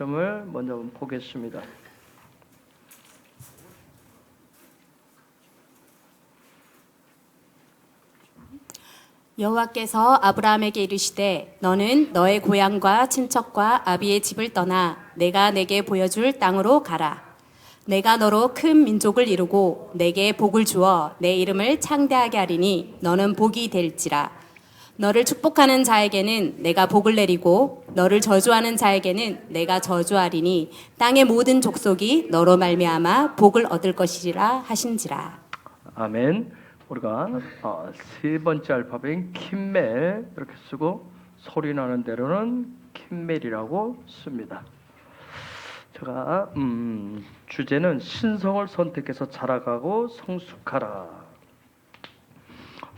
말씀을 먼저 보겠습니다. 여호와께서 아브라함에게 이르시되 너는 너의 고향과 친척과 아비의 집을 떠나 내가 내게 보여줄 땅으로 가라. 내가 너로 큰 민족을 이루고 내게 복을 주어 내 이름을 창대하게 하리니 너는 복이 될지라. 너를 축복하는 자에게는 내가 복을 내리고 너를 저주하는 자에게는 내가 저주하리니 땅의 모든 족속이 너로 말미암아 복을 얻을 것이라 하신지라. 아멘. 우리가 세 번째 알파벳인 킴멜 이렇게 쓰고 소리 나는 대로는 킴멜이라고 씁니다. 제가 주제는 신성을 선택해서 자라가고 성숙하라.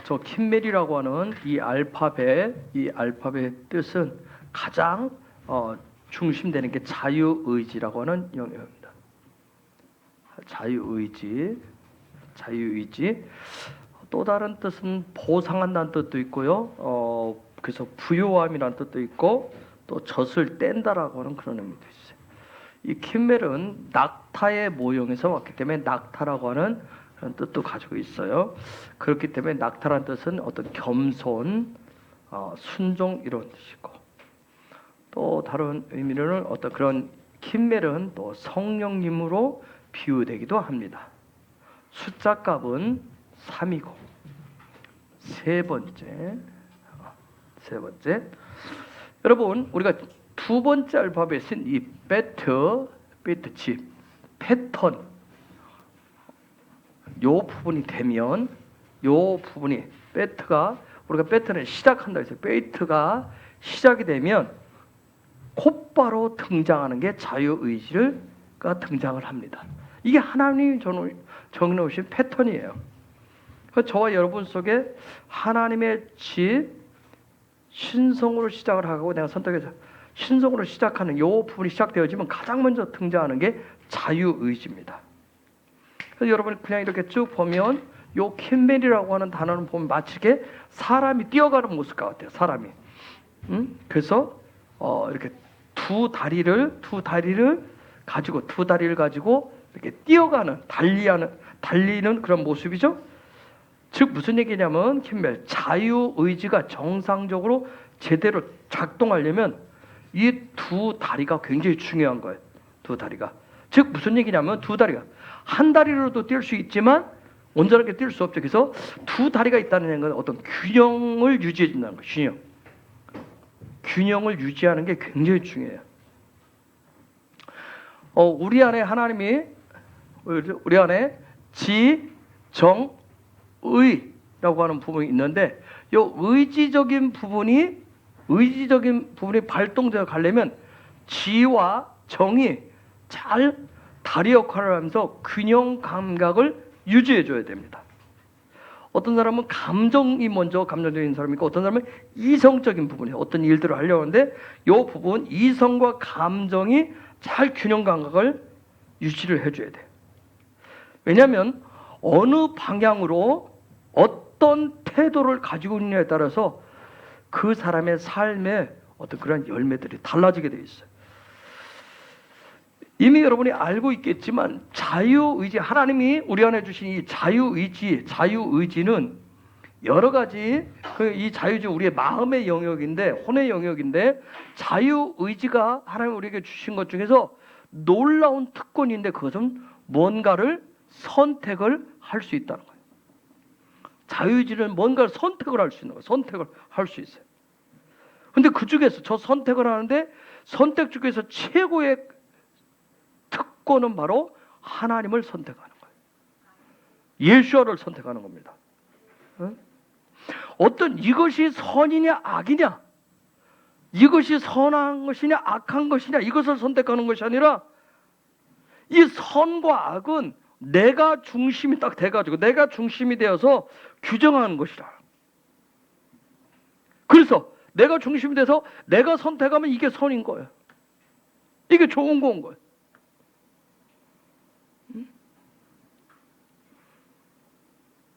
저 킴멜이라고 하는 이 알파벳의 뜻은 가장 중심되는 게 자유의지라고 하는 영역입니다. 자유의지. 또 다른 뜻은 보상한다는 뜻도 있고요. 그래서 부요함이라는 뜻도 있고 또 젖을 뗀다라고 하는 그런 의미도 있어요. 이 킴멜은 낙타의 모형에서 왔기 때문에 낙타라고 하는 그런 뜻도 가지고 있어요. 그렇기 때문에 낙타라는 뜻은 어떤 겸손, 순종 이런 뜻이고 또 다른 의미로는 어떤 그런 킴멜은 또 성령님으로 비유되기도 합니다. 숫자 값은 3이고 세 번째 여러분 우리가 두 번째 알파벳인 이 베트 집 패턴 요 부분이 되면 요 부분이 베트가 우리가 베트는 시작한다 해서 베이트가 시작이 되면 곧바로 등장하는 게 자유의지가 등장을 합니다. 이게 하나님이 정해놓으신 패턴이에요. 저와 여러분 속에 하나님의 집 신성으로 시작을 하고 내가 선택해서 신성으로 시작하는 이 부분이 시작되어지면 가장 먼저 등장하는 게 자유의지입니다. 그래서 여러분 그냥 이렇게 쭉 보면 요 킴멜이라고 하는 단어는 보면 마치 사람이 뛰어가는 모습 같아요. 사람이. 그래서 이렇게 두 다리를 가지고 이렇게 뛰어가는 달리는 그런 모습이죠. 즉 무슨 얘기냐면 킴멜 자유의지가 정상적으로 제대로 작동하려면 이 두 다리가 굉장히 중요한 거예요. 두 다리가. 즉 무슨 얘기냐면 두 다리가 한 다리로도 뛸 수 있지만 온전하게 뛸 수 없죠. 그래서 두 다리가 있다는 건 어떤 균형을 유지해 준다는 거예요. 균형을 유지하는 게 굉장히 중요해요. 우리 안에 하나님이 우리 안에 지정의라고 하는 부분이 있는데 이 의지적인 부분이 발동되어 가려면 지와 정이 잘 다리 역할을 하면서 균형 감각을 유지해 줘야 됩니다. 어떤 사람은 감정적인 사람이 있고 어떤 사람은 이성적인 부분이에요. 어떤 일들을 하려고 하는데 이 부분 이성과 감정이 잘 균형 감각을 유지를 해줘야 돼요. 왜냐하면 어느 방향으로 어떤 태도를 가지고 있느냐에 따라서 그 사람의 삶에 어떤 그런 열매들이 달라지게 돼 있어요. 이미 여러분이 알고 있겠지만 자유의지, 하나님이 우리 안에 주신 이 자유의지는 여러 가지 이 자유의지 우리의 마음의 영역인데 혼의 영역인데 자유의지가 하나님 우리에게 주신 것 중에서 놀라운 특권인데 그것은 뭔가를 선택을 할 수 있다는 거예요. 자유의지는 뭔가를 선택을 할 수 있는 거예요. 선택을 할 수 있어요. 근데 그 중에서 저 선택을 하는데 선택 중에서 최고의 특권은 바로 하나님을 선택하는 거예요. 예수를 선택하는 겁니다. 어떤 이것이 선이냐 악이냐, 이것이 선한 것이냐 악한 것이냐 이것을 선택하는 것이 아니라 이 선과 악은 내가 중심이 딱 돼가지고 내가 중심이 되어서 규정하는 것이라. 그래서 내가 중심이 돼서 내가 선택하면 이게 선인 거예요. 이게 좋은 건 거예요.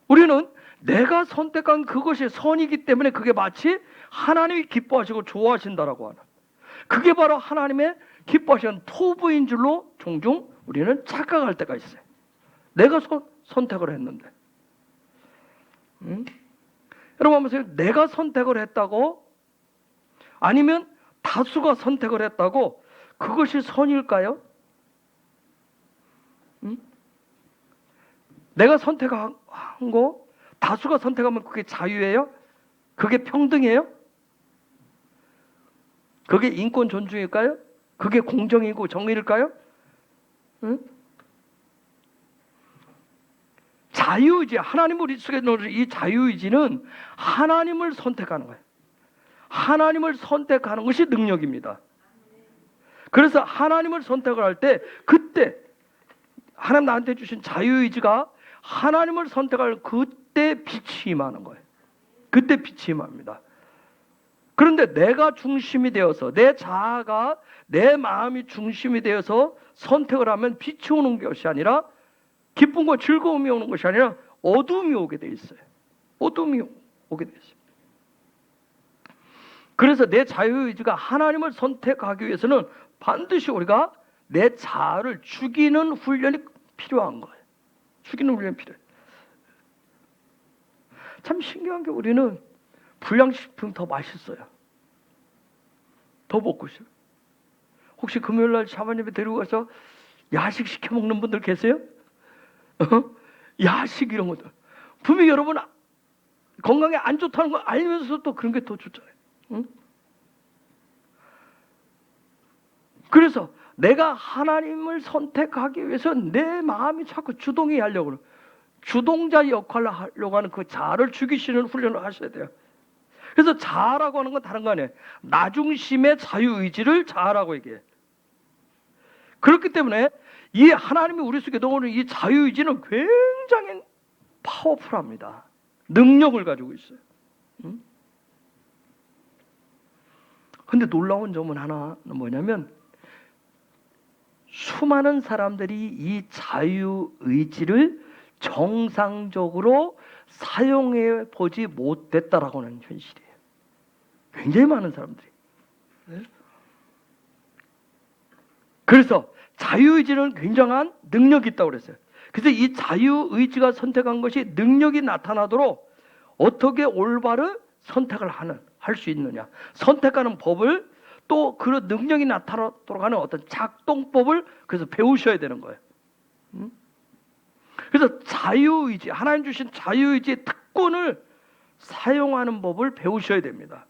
우리는 내가 선택한 그것이 선이기 때문에 그게 마치 하나님이 기뻐하시고 좋아하신다라고 하는, 그게 바로 하나님의 기뻐하시는 토부인 줄로 종종 우리는 착각할 때가 있어요. 내가 선택을 했는데. 여러분 보세요. 내가 선택을 했다고, 아니면 다수가 선택을 했다고 그것이 선일까요? 내가 선택한 거 다수가 선택하면 그게 자유예요? 그게 평등이에요? 그게 인권 존중일까요? 그게 공정이고 정의일까요? 자유의지, 하나님 우리 속에 놓은 이 자유의지는 하나님을 선택하는 거예요. 하나님을 선택하는 것이 능력입니다. 그래서 하나님을 선택을 할 때, 그때 하나님 나한테 주신 자유의지가 하나님을 선택할 그때 빛이 임하는 거예요. 그때 빛이 임합니다. 그런데 내가 중심이 되어서, 내 자아가, 내 마음이 중심이 되어서 선택을 하면 빛이 오는 것이 아니라, 기쁨과 즐거움이 오는 것이 아니라 어둠이 오게 돼 있어요. 어둠이 오게 돼 있어요. 그래서 내 자유의지가 하나님을 선택하기 위해서는 반드시 우리가 내 자아를 죽이는 훈련이 필요한 거예요. 죽이는 훈련이 필요해요. 참 신기한 게, 우리는 불량식품 더 맛있어요. 더 먹고 싶어요. 혹시 금요일날 샤바님에 데리고 가서 야식 시켜 먹는 분들 계세요? 야식 이런 것들. 분명히 여러분 건강에 안 좋다는 거 알면서도 또 그런 게 더 좋잖아요. 그래서 내가 하나님을 선택하기 위해서 내 마음이 자꾸 주동이 하려고 그래요. 주동자 역할을 하려고 하는 그 자아를 죽이시는 훈련을 하셔야 돼요. 그래서 자아라고 하는 건 다른 거 아니에요. 나 중심의 자유의지를 자아라고 얘기해요. 그렇기 때문에 이 하나님이 우리 속에 넣어놓은 이 자유의지는 굉장히 파워풀합니다. 능력을 가지고 있어요. 근데 놀라운 점은 하나는 뭐냐면, 수많은 사람들이 이 자유의지를 정상적으로 사용해 보지 못했다라고 하는 현실이에요. 굉장히 많은 사람들이. 그래서 자유의지는 굉장한 능력이 있다고 그랬어요. 그래서 이 자유의지가 선택한 것이 능력이 나타나도록 어떻게 올바른 선택을 할 수 있느냐, 선택하는 법을, 또 그런 능력이 나타나도록 하는 어떤 작동법을 그래서 배우셔야 되는 거예요. 그래서 자유의지, 하나님 주신 자유의지의 특권을 사용하는 법을 배우셔야 됩니다.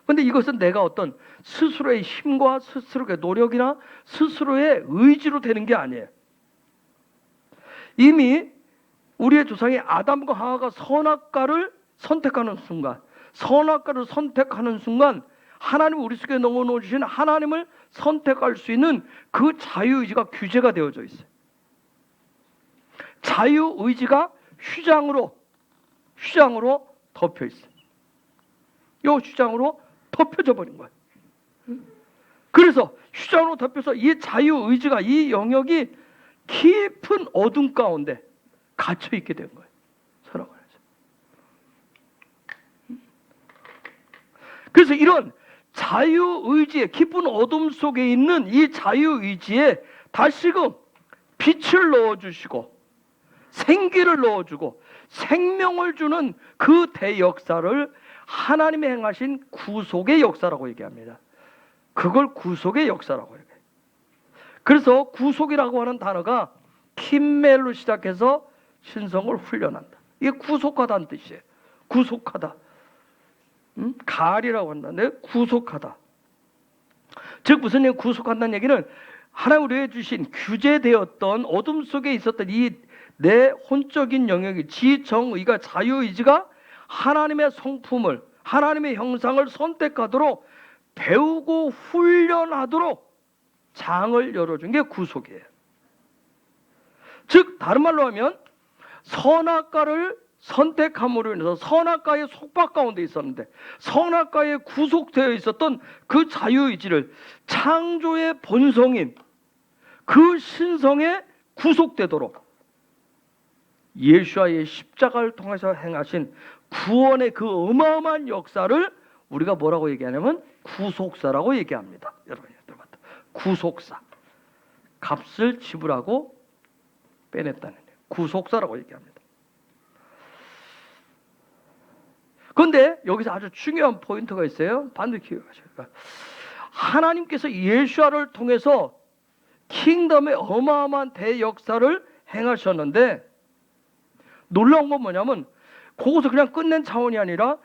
그런데 이것은 내가 어떤 스스로의 힘과 스스로의 노력이나 스스로의 의지로 되는 게 아니에요. 이미 우리의 조상이 아담과 하와가 선악과를 선택하는 순간, 선악과를 선택하는 순간 하나님 우리 속에 넣어놓으신 하나님을 선택할 수 있는 그 자유의지가 규제가 되어져 있어요. 자유의지가 휘장으로 덮여 있어요. 이 휘장으로 덮여져 버린 거예요. 그래서 휘장으로 덮여서 이 자유의지가, 이 영역이 깊은 어둠 가운데 갇혀 있게 된 거예요. 서로 말해서. 그래서 이런 자유의지의 깊은 어둠 속에 있는 이 자유의지에 다시금 빛을 넣어주시고 생기를 넣어주고 생명을 주는 그 대역사를 하나님이 행하신 구속의 역사라고 얘기합니다. 그걸 구속의 역사라고 얘기해요. 그래서 구속이라고 하는 단어가 킴멜로 시작해서 신성을 훈련한다. 이게 구속하다는 뜻이에요. 구속하다. 갈이라고 한다는데 구속하다. 즉 무슨 얘기, 구속한다는 얘기는 하나님 우리에게 주신 규제되었던 어둠 속에 있었던 이 내 혼적인 영역이, 지정의가, 자유의지가 하나님의 성품을, 하나님의 형상을 선택하도록 배우고 훈련하도록 장을 열어준 게 구속이에요. 즉 다른 말로 하면 선악과를 선택함으로 인해서 선악과의 속박 가운데 있었는데 선악과에 구속되어 있었던 그 자유의지를 창조의 본성인 그 신성에 구속되도록 예수와의 십자가를 통해서 행하신 구원의 그 어마어마한 역사를 우리가 뭐라고 얘기하냐면 구속사라고 얘기합니다. 여러분. 구속사. 값을 지불하고 빼냈다는 거예요. 구속사라고 얘기합니다. 그런데 여기서 아주 중요한 포인트가 있어요. 반드시 기억하셔야 돼요. 하나님께서 예수아를 통해서 킹덤의 어마어마한 대역사를 행하셨는데 놀라운 건 뭐냐면 거기서 그냥 끝낸 차원이 아니라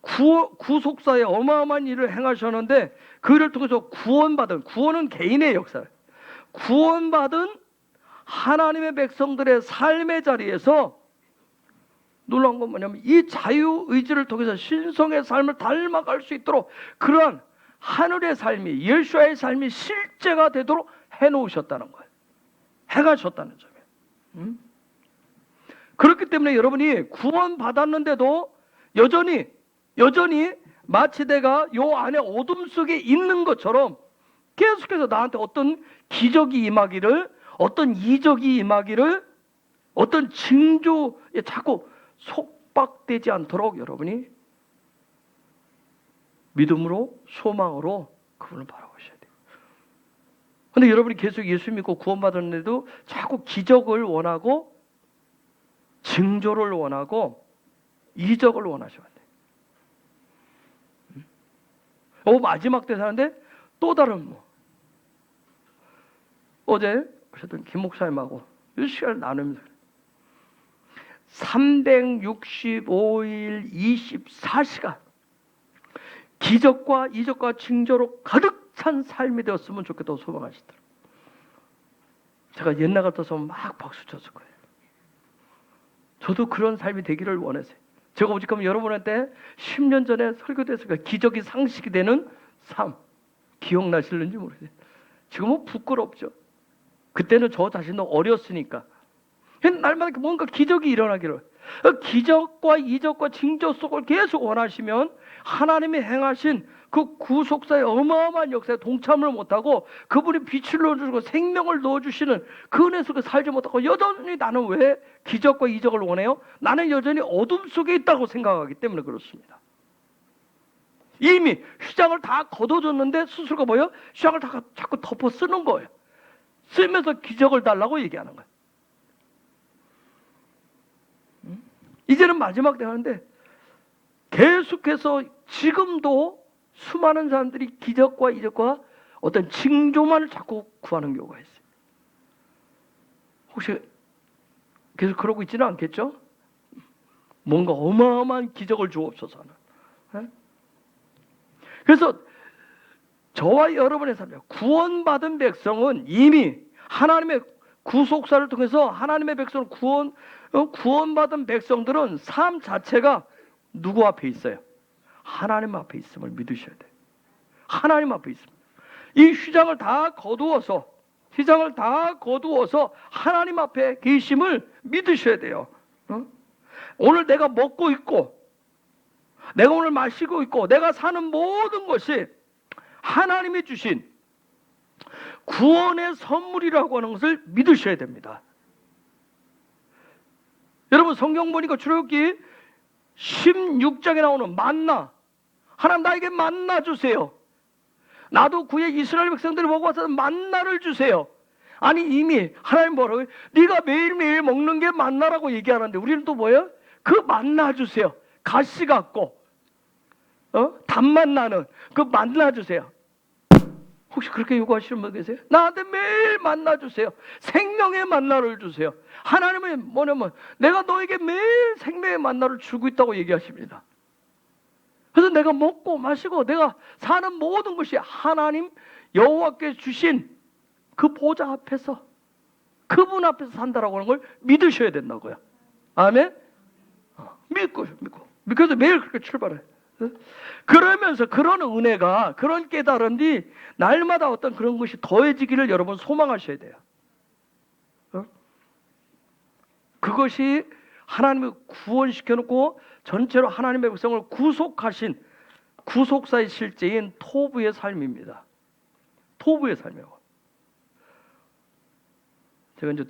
구속사의 어마어마한 일을 행하셨는데 그 일을 통해서 구원은 개인의 역사예요. 구원받은 하나님의 백성들의 삶의 자리에서 놀라운 건 뭐냐면 이 자유의지를 통해서 신성의 삶을 닮아갈 수 있도록 그러한 하늘의 삶이 예수아의 삶이 실제가 되도록 해놓으셨다는 거예요. 해가셨다는 점이에요. 그렇기 때문에 여러분이 구원받았는데도 여전히 마치 내가 요 안에 어둠 속에 있는 것처럼 계속해서 나한테 어떤 기적이 임하기를, 어떤 이적이 임하기를, 어떤 징조에 자꾸 속박되지 않도록 여러분이 믿음으로, 소망으로 그분을 바라보셔야 돼요. 근데 여러분이 계속 예수 믿고 구원받았는데도 자꾸 기적을 원하고 징조를 원하고 이적을 원하셔야 돼요. 마지막 대사인데 또 다른 어제 오셨던 김 목사님하고 몇 시간을 나누면서 365일 24시간 기적과 이적과 징조로 가득 찬 삶이 되었으면 좋겠다고 소망하시더라고요. 제가 옛날 같아서 막 박수 쳤을 거예요. 저도 그런 삶이 되기를 원했어요. 제가 오직하면 여러분한테 10년 전에 설교됐으니까 기적이 상식이 되는 삶 기억나실는지 모르겠어요. 지금은 부끄럽죠. 그때는 저 자신도 어렸으니까 날마다 뭔가 기적이 일어나기를, 기적과 이적과 징조 속을 계속 원하시면 하나님이 행하신 그 구속사의 어마어마한 역사에 동참을 못하고 그분이 빛을 넣어주고 생명을 넣어주시는 그 은혜 속에 살지 못하고 여전히 나는 왜 기적과 이적을 원해요? 나는 여전히 어둠 속에 있다고 생각하기 때문에 그렇습니다. 이미 휘장을 다 걷어줬는데 스스로가 뭐예요? 휘장을 다 자꾸 덮어 쓰는 거예요. 쓰면서 기적을 달라고 얘기하는 거예요. 이제는 마지막 대화인데 계속해서 지금도 수많은 사람들이 기적과 이적과 어떤 징조만을 자꾸 구하는 경우가 있어요. 혹시 계속 그러고 있지는 않겠죠? 뭔가 어마어마한 기적을 주옵소서 하는. 그래서 저와 여러분의 삶이요. 구원받은 백성은 이미 하나님의 구속사를 통해서 하나님의 백성을 구원받은 백성들은 삶 자체가 누구 앞에 있어요? 하나님 앞에 있음을 믿으셔야 돼요. 하나님 앞에 있습니다. 이 휘장을 다 거두어서 하나님 앞에 계심을 믿으셔야 돼요. 오늘 내가 먹고 있고 내가 오늘 마시고 있고 내가 사는 모든 것이 하나님이 주신 구원의 선물이라고 하는 것을 믿으셔야 됩니다. 여러분 성경 보니까 출애굽기 16장에 나오는 만나, 하나님 나에게 만나 주세요. 나도 구의 이스라엘 백성들을 보고 와서 만나를 주세요. 아니 이미 하나님 뭐라고요? 네가 매일매일 먹는 게 만나라고 얘기하는데 우리는 또 뭐예요? 그 만나 주세요. 가시 같고 단맛 나는 그 만나 주세요. 혹시 그렇게 요구하시는 분 계세요? 나한테 매일 만나 주세요. 생명의 만나를 주세요. 하나님은 뭐냐면 내가 너에게 매일 생명의 만나를 주고 있다고 얘기하십니다. 그래서 내가 먹고 마시고 내가 사는 모든 것이 하나님 여호와께 주신 그 보좌 앞에서 그분 앞에서 산다라고 하는 걸 믿으셔야 된다고요. 아멘? 믿고 그래서 매일 그렇게 출발해. 그러면서 그런 은혜가, 그런 깨달음이 날마다 어떤 그런 것이 더해지기를 여러분 소망하셔야 돼요. 그것이 하나님이 구원시켜놓고 전체로 하나님의 백성을 구속하신 구속사의 실제인 토부의 삶입니다. 토부의 삶이에요. 제가 이제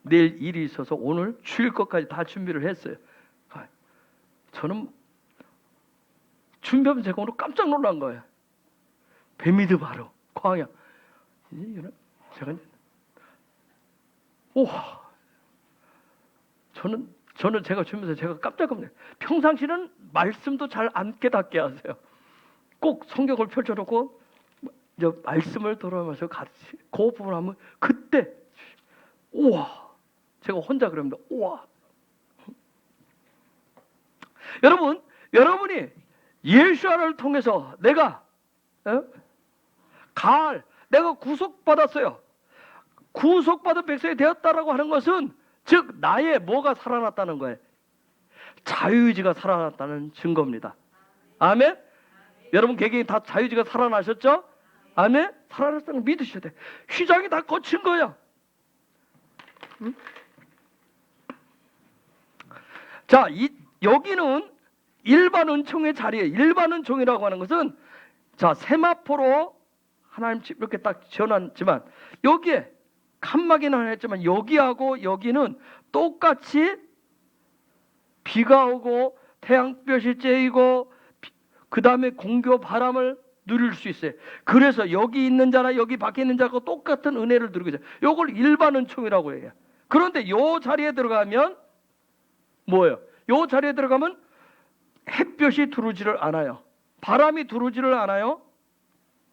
내일 일이 있어서 오늘 주일 것까지 다 준비를 했어요. 저는 준비하면서 제가 오늘 깜짝 놀란 거예요. 베미드 바로 광야. 이거는 제가 우와, 저는 제가 주면서 제가 깜짝 놀랐어요. 평상시는 말씀도 잘 안 깨닫게 하세요. 꼭 성경을 펼쳐놓고 이제 말씀을 돌아오면서 같이 그 부분 하면 그때 우와, 제가 혼자 그럽니다. 우와. 여러분이 예수를 통해서 내가 내가 구속받았어요. 구속받은 백성이 되었다라고 하는 것은 즉 나의 뭐가 살아났다는 거예요. 자유의지가 살아났다는 증거입니다. 아멘? 여러분 개개인 다 자유의지가 살아나셨죠? 아멘? 살아났다는 걸 믿으셔야 돼. 휘장이 다 거친 거야. 응? 자, 여기는 일반 은총의 자리에, 일반 은총이라고 하는 것은 자, 세마포로 하나님 집 이렇게 딱 지어놨지만 여기에 칸막이는 하나 했지만 여기하고 여기는 똑같이 비가 오고 태양볕이 쬐이고 그 다음에 공교 바람을 누릴 수 있어요. 그래서 여기 있는 자나 여기 밖에 있는 자하고 똑같은 은혜를 누리고 있어요. 이걸 일반 은총이라고 해요. 그런데 요 자리에 들어가면 뭐예요? 요 자리에 들어가면 햇볕이 들어오지를 않아요. 바람이 들어오지를 않아요.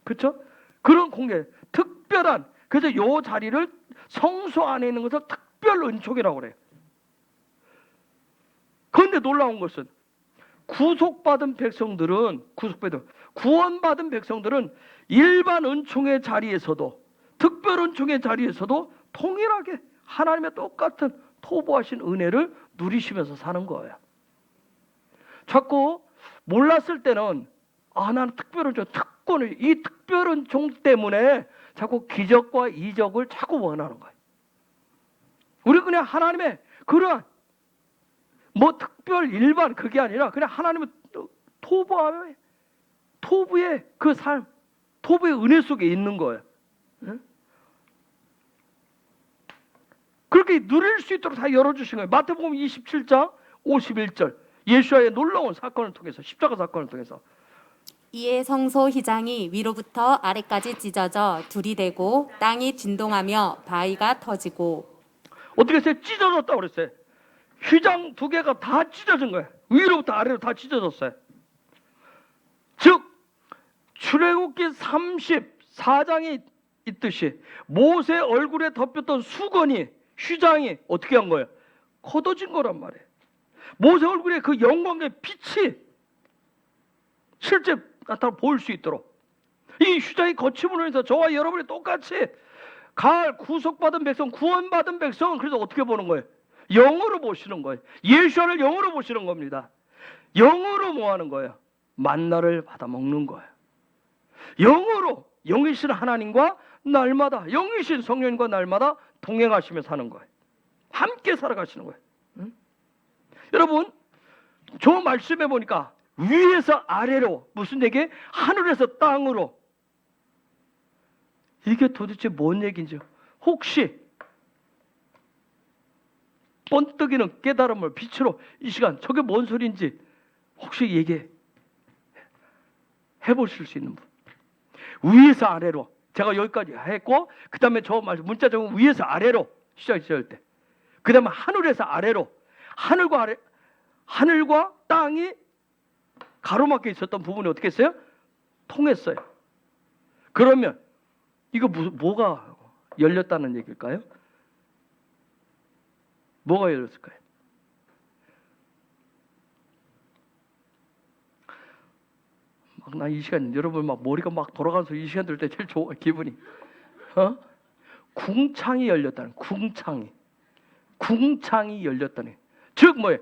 그렇죠? 그런 공개, 특별한, 그래서 요 자리를 성소 안에 있는 것을 특별 은총이라고 그래요. 그런데 놀라운 것은 구원받은 구원받은 백성들은 일반 은총의 자리에서도 특별 은총의 자리에서도 동일하게 하나님의 똑같은 토보하신 은혜를 누리시면서 사는 거예요. 자꾸 몰랐을 때는 나는 특별 은총, 특권을, 이 특별 은총 때문에 자꾸 기적과 이적을 자꾸 원하는 거예요. 우리 그냥 하나님의 그러한 뭐 특별 일반 그게 아니라 그냥 하나님의 토부의 그 삶, 토부의 은혜 속에 있는 거예요. 그렇게 누릴 수 있도록 다 열어주신 거예요. 마태복음 27장 51절 예수와의 놀라운 사건을 통해서, 십자가 사건을 통해서 이에 성소 휘장이 위로부터 아래까지 찢어져 둘이 되고 땅이 진동하며 바위가 터지고. 어떻게 했어요? 찢어졌다고 그랬어요. 휘장 두 개가 다 찢어진 거예요. 위로부터 아래로 다 찢어졌어요. 즉 출애굽기 34장이 있듯이 모세 얼굴에 덮였던 수건이, 휘장이 어떻게 한 거예요? 걷어진 거란 말이에요. 모세 얼굴에 그 영광의 빛이 실제 나타나 보일 수 있도록 이 휘장이 거침으로 인해서 저와 여러분이 똑같이 구속받은 백성, 구원받은 백성은 그래서 어떻게 보는 거예요? 영으로 보시는 거예요. 예수를 영으로 보시는 겁니다. 영으로 뭐 하는 거예요? 만나를 받아 먹는 거예요. 영으로 영이신 하나님과 날마다, 영이신 성령님과 날마다 동행하시며 사는 거예요. 함께 살아가시는 거예요. 여러분, 저 말씀해 보니까 위에서 아래로, 무슨 얘기? 하늘에서 땅으로. 이게 도대체 뭔 얘기인지 혹시 번뜩이는 깨달음을 빛으로 이 시간 저게 뭔 소리인지 혹시 얘기해 보실 수 있는 분? 위에서 아래로, 제가 여기까지 했고 그 다음에 저 말씀 문자 적으면 위에서 아래로 시작할 때, 그 다음에 하늘에서 아래로, 하늘과 땅이 가로막혀 있었던 부분이 어떻게 했어요? 통했어요. 그러면 이거 뭐가 열렸다는 얘기일까요? 뭐가 열렸을까요? 나 이 시간 여러분 막 머리가 막 돌아가면서 이 시간 들 때 제일 좋아 기분이. 궁창이 열렸다는, 궁창이 열렸다는. 즉 뭐예요?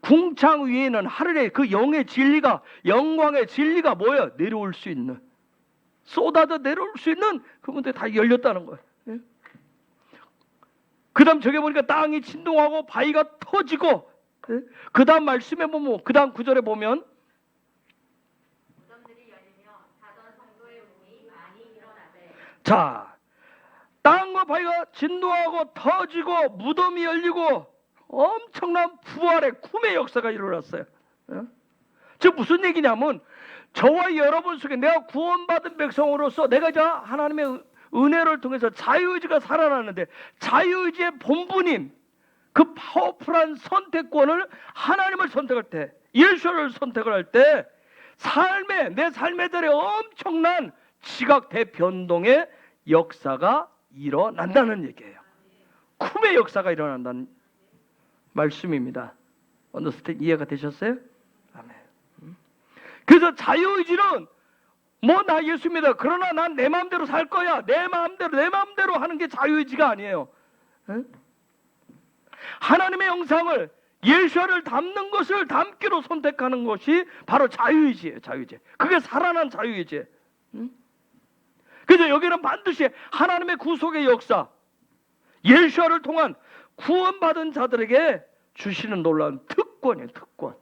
궁창 위에는 하늘의 그 영의 진리가, 영광의 진리가 뭐예요? 내려올 수 있는, 쏟아져 내려올 수 있는 그분들 다 열렸다는 거예요. 그 다음 저기 보니까 땅이 진동하고 바위가 터지고, 그 다음 말씀에 보면, 그 다음 구절에 보면 무덤들이 열리며 자던 성도의 몸이 많이 일어나되. 자, 땅과 바위가 진동하고 터지고 무덤이 열리고 엄청난 부활의 꿈의 역사가 일어났어요. 즉 무슨 얘기냐면 저와 여러분 속에 내가 구원받은 백성으로서 내가 자 하나님의 은혜를 통해서 자유의지가 살아나는데, 자유의지의 본분인 그 파워풀한 선택권을 하나님을 선택할 때, 예수를 선택을 할 때 내 삶의 들에 엄청난 지각 대변동의 역사가 일어난다는 얘기예요. 쿰의 역사가 일어난다는 말씀입니다. 언더스탠 이해가 되셨어요? 아멘. 그래서 자유의지는 나 예수 믿어, 그러나 난 내 마음대로 살 거야, 내 마음대로 하는 게 자유의지가 아니에요. 하나님의 영상을, 예수를 담는 것을 담기로 선택하는 것이 바로 자유의지예요. 자유의지. 그게 살아난 자유의지예요. 그래서 여기는 반드시 하나님의 구속의 역사, 예수를 통한 구원받은 자들에게 주시는 놀라운 특권이에요. 특권.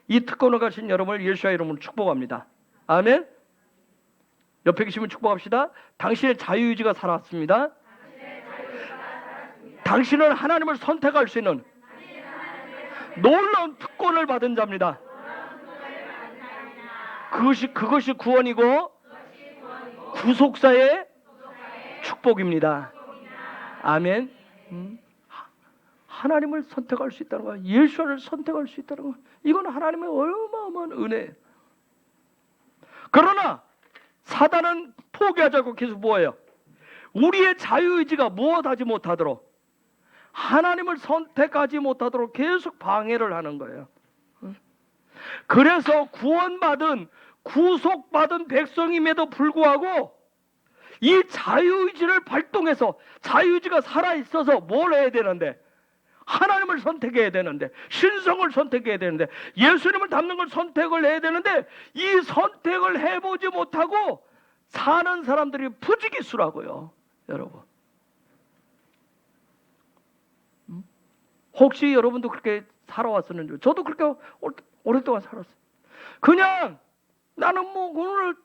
이 특권을 가진 여러분을 예수의 이름으로 축복합니다. 아멘. 옆에 계시면 축복합시다. 당신의 자유의지가 살았습니다. 당신은 하나님을 선택할 수 있는 놀라운 특권을 받은 자입니다. 그것이 구원이고 구속사의 축복입니다. 아멘. 하나님을 선택할 수 있다는 거야. 예수를 선택할 수 있다는 거야. 이건 하나님의 어마어마한 은혜예요. 그러나 사단은 포기하자고 계속 뭐예요? 우리의 자유의지가 무엇하지 못하도록, 하나님을 선택하지 못하도록 계속 방해를 하는 거예요. 그래서 구속받은 백성임에도 불구하고 이 자유의지를 발동해서, 자유의지가 살아있어서 뭘 해야 되는데, 하나님을 선택해야 되는데, 신성을 선택해야 되는데, 예수님을 닮는 걸 선택을 해야 되는데, 이 선택을 해보지 못하고 사는 사람들이 부지기수라고요. 여러분, 혹시 여러분도 그렇게 살아왔었는지? 저도 그렇게 오랫동안 살았어요. 그냥 나는 오늘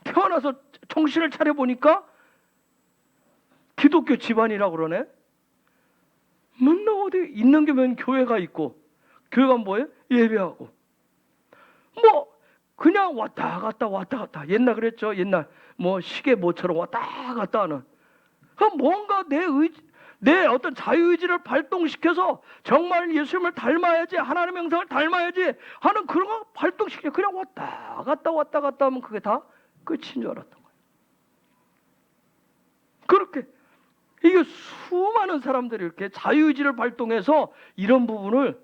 태어나서 정신을 차려보니까 기독교 집안이라고 그러네. 맨날 어디 있는 게면 교회가 있고, 교회가 뭐예요? 예배하고, 그냥 왔다 갔다. 옛날 그랬죠. 옛날 시계 모처럼 왔다 갔다 하는, 뭔가 내 어떤 자유의지를 발동시켜서 정말 예수님을 닮아야지, 하나님의 형상을 닮아야지 하는 그런 거 발동시켜 그냥 왔다 갔다 하면 그게 다 끝인 줄 알았던 거예요. 그렇게 이게 수많은 사람들이 이렇게 자유의지를 발동해서 이런 부분을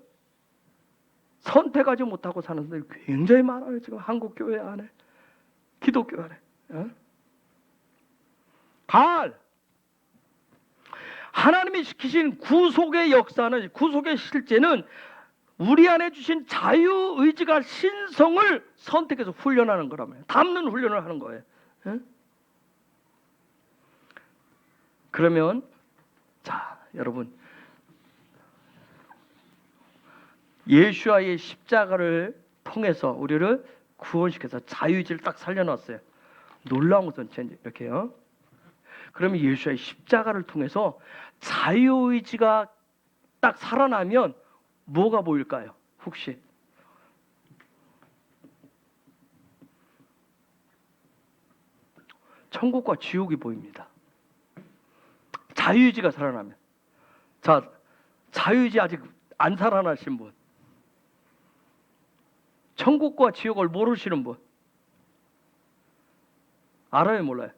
선택하지 못하고 사는 사람들이 굉장히 많아요. 지금 한국 교회 안에, 기독교 안에. 하나님이 시키신 구속의 역사는, 구속의 실제는 우리 안에 주신 자유의지가 신성을 선택해서 훈련하는 거라면, 담는 훈련을 하는 거예요. 그러면 자, 여러분, 예수와의 십자가를 통해서 우리를 구원시켜서 자유의지를 딱 살려놨어요. 놀라운 것은 이렇게요. 그러면 예수의 십자가를 통해서 자유의지가 딱 살아나면 뭐가 보일까요? 혹시 천국과 지옥이 보입니다. 자유의지가 살아나면. 자, 자유의지 아직 안 살아나신 분, 천국과 지옥을 모르시는 분 알아요, 몰라요?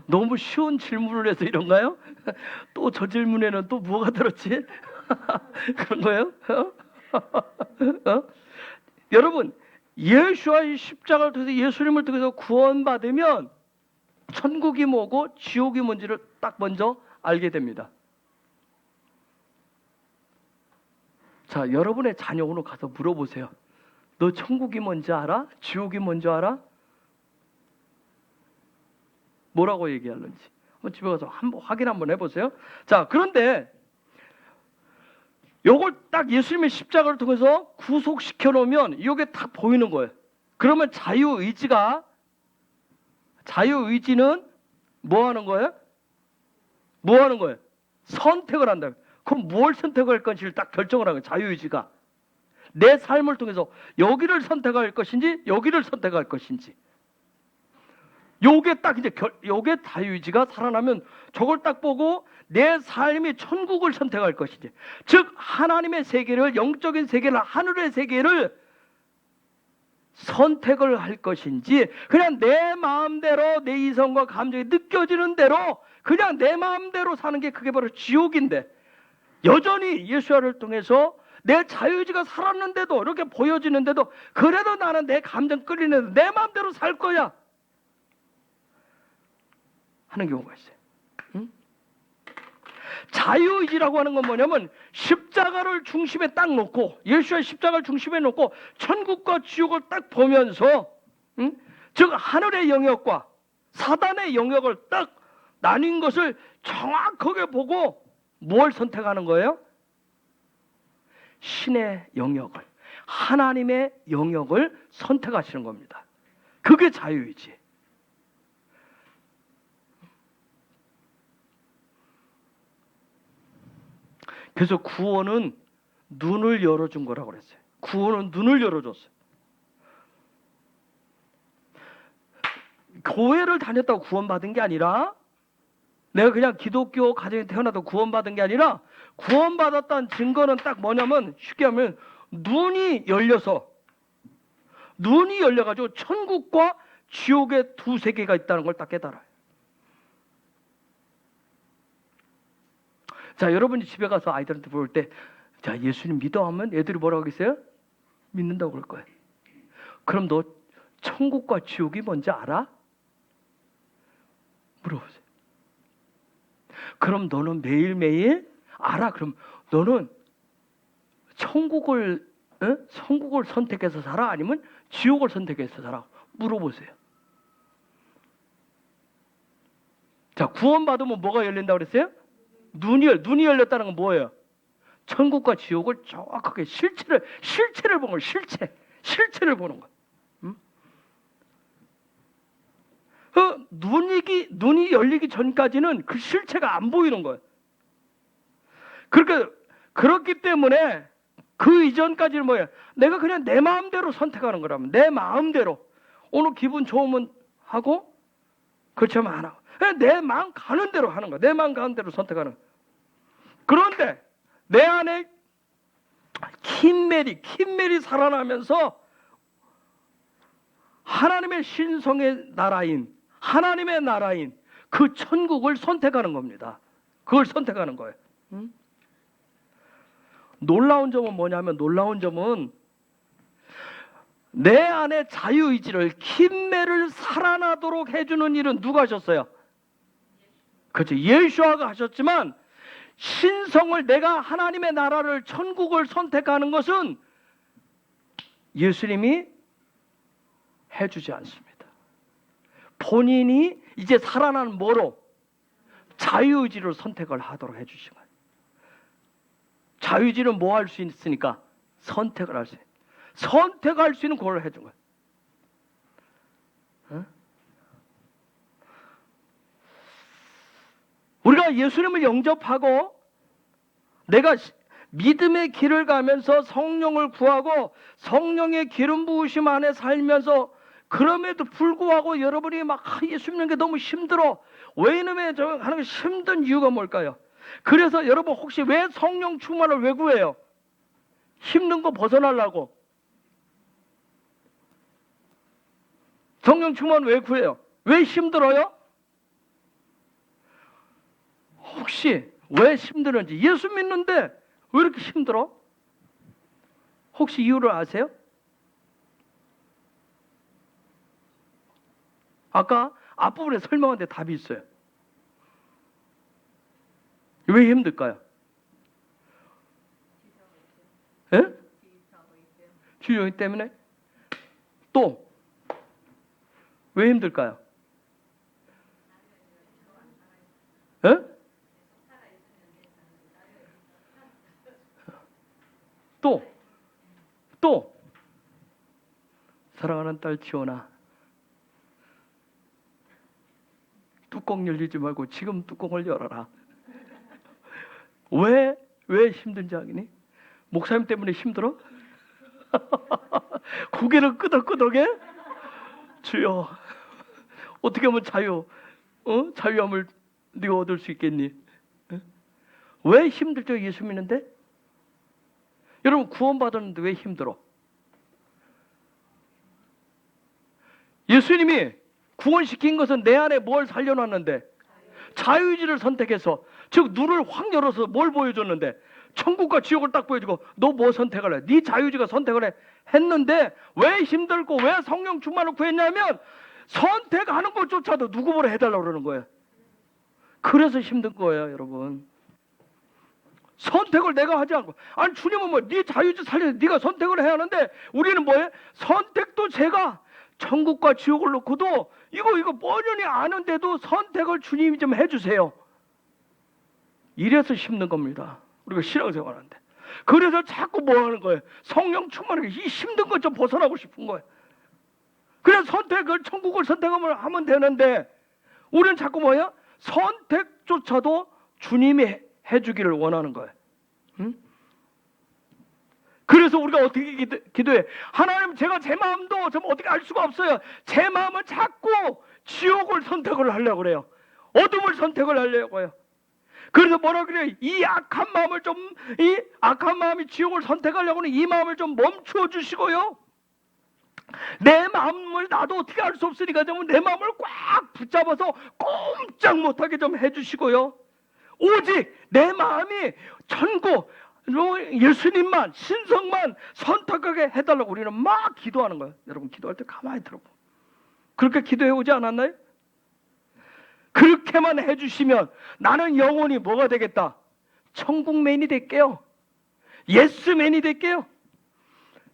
너무 쉬운 질문을 해서 이런가요? 또 저 질문에는 또 뭐가 들었지? 그런 거예요? 여러분, 예수와의 십자가를 통해서, 예수님을 통해서 구원받으면 천국이 뭐고 지옥이 뭔지를 딱 먼저 알게 됩니다. 자, 여러분의 자녀 오늘 가서 물어보세요. 너 천국이 뭔지 알아? 지옥이 뭔지 알아? 뭐라고 얘기하는지 한번 집에 가서 확인 한번 해보세요. 자, 그런데 요걸 딱 예수님의 십자가를 통해서 구속시켜 놓으면 이게 딱 보이는 거예요. 그러면 자유의지는 뭐 하는 거예요? 뭐 하는 거예요? 선택을 한다. 그럼 뭘 선택할 건지를 딱 결정을 하는 거예요. 자유의지가 내 삶을 통해서 여기를 선택할 것인지 여기를 선택할 것인지. 요게 딱 이제 요게 자유의지가 살아나면 저걸 딱 보고 내 삶이 천국을 선택할 것인지, 즉 하나님의 세계를, 영적인 세계를, 하늘의 세계를 선택을 할 것인지, 그냥 내 마음대로 내 이성과 감정이 느껴지는 대로 그냥 내 마음대로 사는 게 그게 바로 지옥인데, 여전히 예수와를 통해서 내 자유의지가 살았는데도, 이렇게 보여지는데도 그래도 나는 내 감정 끌리는데 내 마음대로 살 거야 하는 경우가 있어요. 응? 자유의지라고 하는 건 뭐냐면 십자가를 중심에 딱 놓고, 예수의 십자가를 중심에 놓고 천국과 지옥을 딱 보면서, 응? 즉 하늘의 영역과 사단의 영역을 딱 나뉜 것을 정확하게 보고 뭘 선택하는 거예요? 신의 영역을, 하나님의 영역을 선택하시는 겁니다. 그게 자유의지. 그래서 구원은 눈을 열어준 거라고 그랬어요. 구원은 눈을 열어줬어요. 교회를 다녔다고 구원받은 게 아니라, 내가 그냥 기독교 가정에 태어나도 구원받은 게 아니라, 구원받았다는 증거는 딱 뭐냐면, 쉽게 하면 눈이 열려가지고 천국과 지옥의 두 세계가 있다는 걸 딱 깨달아요. 자, 여러분이 집에 가서 아이들한테 볼 때, 자, 예수님 믿어 하면 애들이 뭐라고 하겠어요? 믿는다고 그럴 거예요. 그럼 너 천국과 지옥이 뭔지 알아? 물어보세요. 그럼 너는 매일매일 알아? 그럼 너는 천국을 선택해서 살아? 아니면 지옥을 선택해서 살아? 물어보세요. 자, 구원받으면 뭐가 열린다고 그랬어요? 눈이 열렸다는 건 뭐예요? 천국과 지옥을 정확하게 실체를 보는 거예요. 실체를 보는 거예요. 눈이 열리기 전까지는 그 실체가 안 보이는 거예요. 그렇기 때문에 그 이전까지는 뭐예요? 내가 그냥 내 마음대로 선택하는 거라면, 내 마음대로 오늘 기분 좋으면 하고, 그렇지 않으면 안 하고, 그냥 내 마음 가는 대로 하는 거야. 내 마음 가는 대로 선택하는 거야. 그런데 내 안에 킴멜이 살아나면서 하나님의 신성의 나라인, 하나님의 나라인 그 천국을 선택하는 겁니다. 그걸 선택하는 거예요. 놀라운 점은 뭐냐면, 놀라운 점은 내 안에 자유의지를, 킴멜을 살아나도록 해주는 일은 누가 하셨어요? 그렇죠. 예수아가 하셨지만, 신성을, 내가 하나님의 나라를, 천국을 선택하는 것은 예수님이 해주지 않습니다. 본인이 이제 살아난 뭐로? 자유의지를 선택을 하도록 해주신 거예요. 자유의지는 뭐 할 수 있으니까? 선택을 할 수 있어요. 선택할 수 있는 그걸 해준 거예요. 우리가 예수님을 영접하고 내가 믿음의 길을 가면서 성령을 구하고 성령의 기름 부으심 안에 살면서, 그럼에도 불구하고 여러분이 막 예수 믿는 게 너무 힘들어. 왜 이놈의 저 하는 게 힘든 이유가 뭘까요? 그래서 여러분 혹시 왜 성령 충만을 왜 구해요? 힘든 거 벗어나려고. 성령 충만 왜 구해요? 왜 힘들어요? 혹시 왜 힘들었는지, 예수 믿는데 왜 이렇게 힘들어? 혹시 이유를 아세요? 아까 앞부분에 설명한 데 답이 있어요. 왜 힘들까요? 예? 주의력 때문에? 또 왜 힘들까요? 예? 또 사랑하는 딸 지원아, 뚜껑 열리지 말고 지금 뚜껑을 열어라. 왜 힘든지 아니? 목사님 때문에 힘들어? 고개를 끄덕끄덕해? 주여, 어떻게 하면 자유함을 네가 얻을 수 있겠니? 왜 힘들죠? 예수 믿는데? 여러분, 구원받았는데 왜 힘들어? 예수님이 구원시킨 것은 내 안에 뭘 살려놨는데? 자유의지를 선택해서, 즉 눈을 확 열어서 뭘 보여줬는데? 천국과 지옥을 딱 보여주고 너 뭐 선택을 해? 네 자유의지가 선택을 했는데 왜 힘들고 왜 성령 충만을 구했냐면 선택하는 것조차도 누구 보러 해달라고 그러는 거예요. 그래서 힘든 거예요, 여러분. 선택을 내가 하지 않고, 아니 주님은 뭐 네 자유의지 살려 네가 선택을 해야 하는데 우리는 뭐예요? 선택도 제가 천국과 지옥을 놓고도 이거 뻔히 아는데도 선택을 주님이 좀 해주세요. 이래서 힘든 겁니다. 우리가 신앙생활하는데. 그래서 자꾸 뭐 하는 거예요? 성령 충만하게 이 힘든 것 좀 벗어나고 싶은 거예요. 그래서 천국을 선택하면 되는데 우리는 자꾸 뭐야? 선택조차도 주님이 해주기를 원하는 거예요. 응? 그래서 우리가 어떻게 기도해? 하나님, 제가 제 마음도 좀 어떻게 알 수가 없어요. 제 마음은 자꾸 지옥을 선택을 하려고 그래요. 어둠을 선택을 하려고 해요. 그래서 뭐라 그래요? 이 악한 마음이 지옥을 선택하려고는 이 마음을 좀 멈추어 주시고요. 내 마음을 나도 어떻게 알 수 없으니까 좀 내 마음을 꽉 붙잡아서 꼼짝 못하게 좀 해주시고요. 오직 내 마음이 천국, 예수님만, 신성만 선택하게 해달라고 우리는 막 기도하는 거예요. 여러분, 기도할 때 가만히 들어보. 그렇게 기도해 오지 않았나요? 그렇게만 해주시면 나는 영원히 뭐가 되겠다? 천국맨이 될게요. 예스맨이 될게요.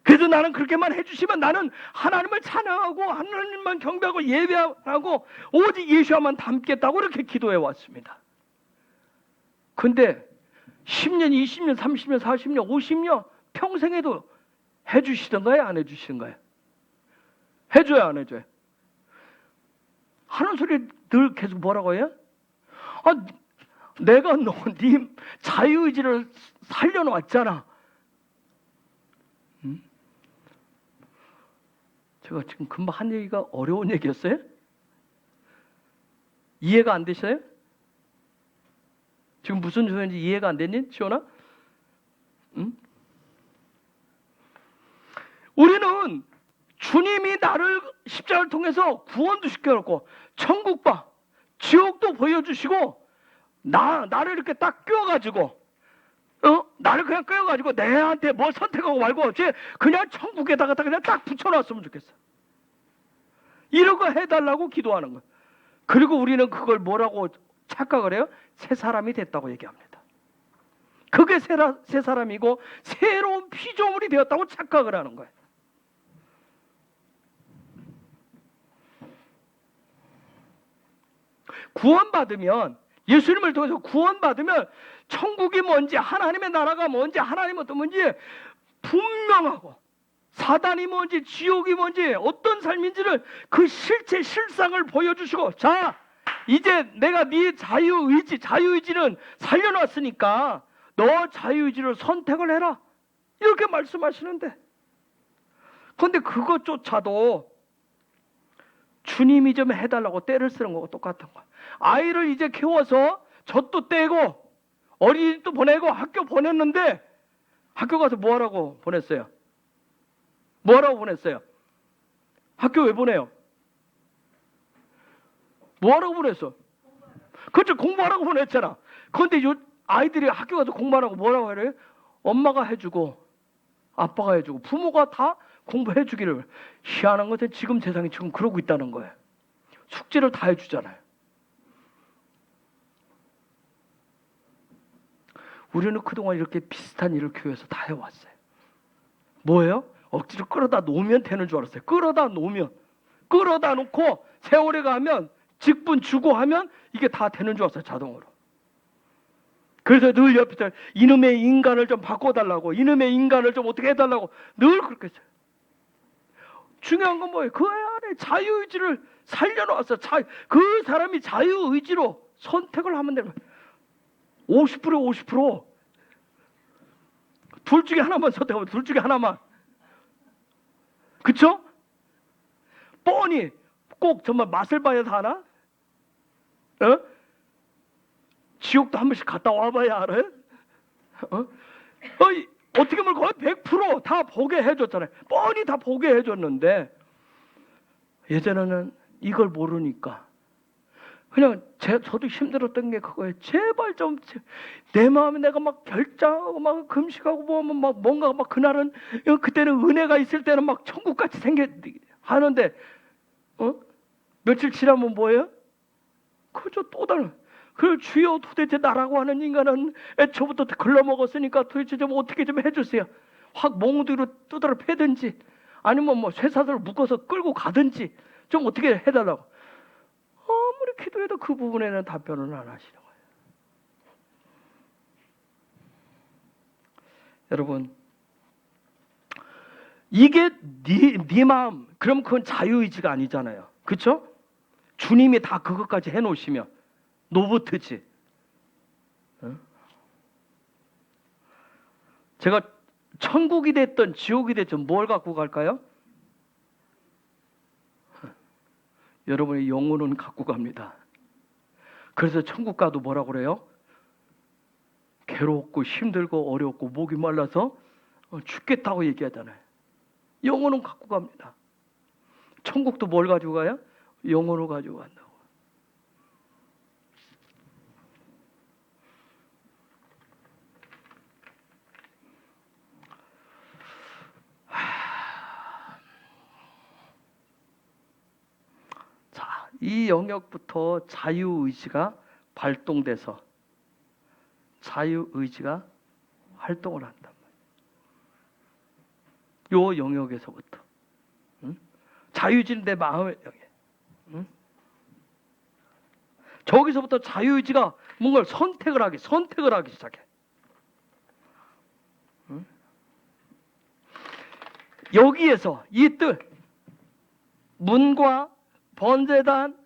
그래서 나는 그렇게만 해주시면 나는 하나님을 찬양하고 하나님만 경배하고 예배하고 오직 예수와만 닮겠다고 이렇게 기도해 왔습니다. 근데 10년, 20년, 30년, 40년, 50년 평생에도 해주시던가요? 안 해주시던가요? 해줘요? 안 해줘요? 하는 소리 늘 계속 뭐라고 해요? 내가 네 자유의지를 살려놓았잖아. 제가 지금 금방 한 얘기가 어려운 얘기였어요? 이해가 안 되셔요? 지금 무슨 소리인지 이해가 안 되니? 지원아? 응? 우리는 주님이 나를 십자가를 통해서 구원도 시켜놓고 천국과 지옥도 보여주시고 나를 이렇게 딱 껴가지고 나를 그냥 껴가지고 내한테 뭐 선택하고 말고 그냥 천국에다가 그냥 딱 붙여놨으면 좋겠어. 이런 거 해달라고 기도하는 거예요. 그리고 우리는 그걸 뭐라고 착각을 해요? 새 사람이 됐다고 얘기합니다. 그게 새 사람이고 새로운 피조물이 되었다고 착각을 하는 거예요. 구원받으면, 예수님을 통해서 구원받으면 천국이 뭔지, 하나님의 나라가 뭔지, 하나님은 어떤 뭔지 분명하고, 사단이 뭔지, 지옥이 뭔지, 어떤 삶인지를 그 실상을 보여주시고, 자, 이제 내가 네 자유의지는 살려놨으니까 너 자유의지를 선택을 해라, 이렇게 말씀하시는데, 그런데 그것조차도 주님이 좀 해달라고 떼를 쓰는 거고 똑같은 거야. 아이를 이제 키워서 젖도 떼고 어린이집도 보내고 학교 보냈는데 학교 가서 뭐 하라고 보냈어요? 뭐 하라고 보냈어요? 학교 왜 보내요? 뭐 하라고 보냈어? 그렇죠, 공부하라고 보냈잖아. 그런데 아이들이 학교 가서 공부하라고 뭐라고 해요? 엄마가 해주고 아빠가 해주고 부모가 다 공부해 주기를. 희한한 것은 지금 세상이 지금 그러고 있다는 거예요. 숙제를 다 해주잖아요. 우리는 그동안 이렇게 비슷한 일을 교회에서 다 해왔어요. 뭐예요? 억지로 끌어다 놓으면 되는 줄 알았어요. 끌어다 놓고 세월이 가면 직분 주고 하면 이게 다 되는 줄 알았어요, 자동으로. 그래서 늘 옆에서 이놈의 인간을 좀 바꿔달라고, 이놈의 인간을 좀 어떻게 해달라고 늘 그렇게 했어요. 중요한 건 뭐예요? 그 안에 자유의지를 살려놓았어. 그 사람이 자유의지로 선택을 하면 되는 거예요. 50% 둘 중에 하나만 선택하면 둘 중에 하나만. 그쵸? 뻔히 꼭 정말 맛을 봐야 하나? 어? 지옥도 한 번씩 갔다 와봐야 알아요? 어떻게 보면 거의 100%다 보게 해줬잖아요. 뻔히 다 보게 해줬는데 예전에는 이걸 모르니까 그냥 저도 힘들었던 게 그거예요. 제발 좀 내 마음에 내가 막 결정하고 막 금식하고 보면 막 뭔가 막 그날은 그때는 은혜가 있을 때는 막 천국같이 하는데 며칠 지나면 뭐예요? 그저 또 다른 그 주여 도대체 나라고 하는 인간은 애초부터 글러먹었으니까 도대체 좀 어떻게 좀 해주세요. 확 몽둥이로 두드러 패든지 아니면 뭐 쇠사슬을 묶어서 끌고 가든지 좀 어떻게 해달라고. 아무리 기도해도 그 부분에는 답변을 안 하시는 거예요. 여러분, 이게 네 마음, 그럼 그건 자유의지가 아니잖아요. 그렇죠? 주님이 다 그것까지 해놓으시면 노부트지. 제가 천국이 됐든 지옥이 됐든 뭘 갖고 갈까요? 여러분의 영혼은 갖고 갑니다. 그래서 천국 가도 뭐라고 그래요? 괴롭고 힘들고 어렵고 목이 말라서 죽겠다고 얘기하잖아요. 영혼은 갖고 갑니다. 천국도 뭘 가지고 가요? 영혼을 가지고 간다고. 자, 이 영역부터 자유의지가 발동돼서 자유의지가 활동을 한단 말이에요. 요 영역에서부터. 자유의지는 내 마음의 영역. 저기서부터 자유의지가 뭔가를 선택을 하기 시작해. 여기에서 이 뜻, 문과 번제단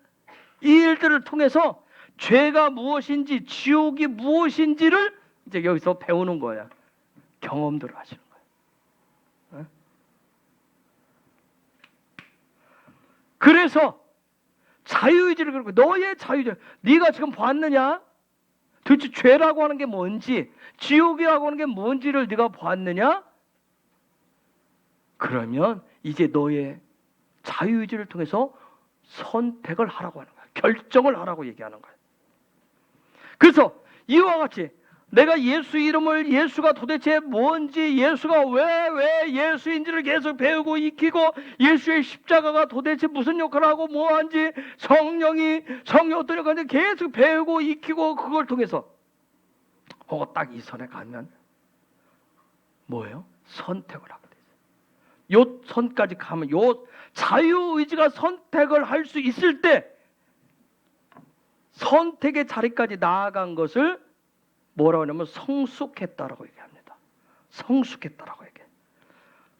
이 일들을 통해서 죄가 무엇인지 지옥이 무엇인지를 이제 여기서 배우는 거야. 경험들을 하시는 거야. 그래서 자유의지를 그리고 너의 자유의지, 네가 지금 봤느냐? 도대체 죄라고 하는 게 뭔지, 지옥이라고 하는 게 뭔지를 네가 봤느냐? 그러면 이제 너의 자유의지를 통해서 선택을 하라고 하는 거야. 결정을 하라고 얘기하는 거야. 그래서 이와 같이 내가 예수 이름을, 예수가 도대체 뭔지, 예수가 왜 예수인지를 계속 배우고 익히고, 예수의 십자가가 도대체 무슨 역할을 하고 뭐한지, 성령이 어떤 역할인지 계속 배우고 익히고, 그걸 통해서 딱 이 선에 가면 뭐예요? 선택을 하게 돼요. 요 선까지 가면, 요 자유의지가 선택을 할 수 있을 때 선택의 자리까지 나아간 것을 뭐라고 하냐면 성숙했다라고 얘기합니다. 성숙했다라고 얘기해.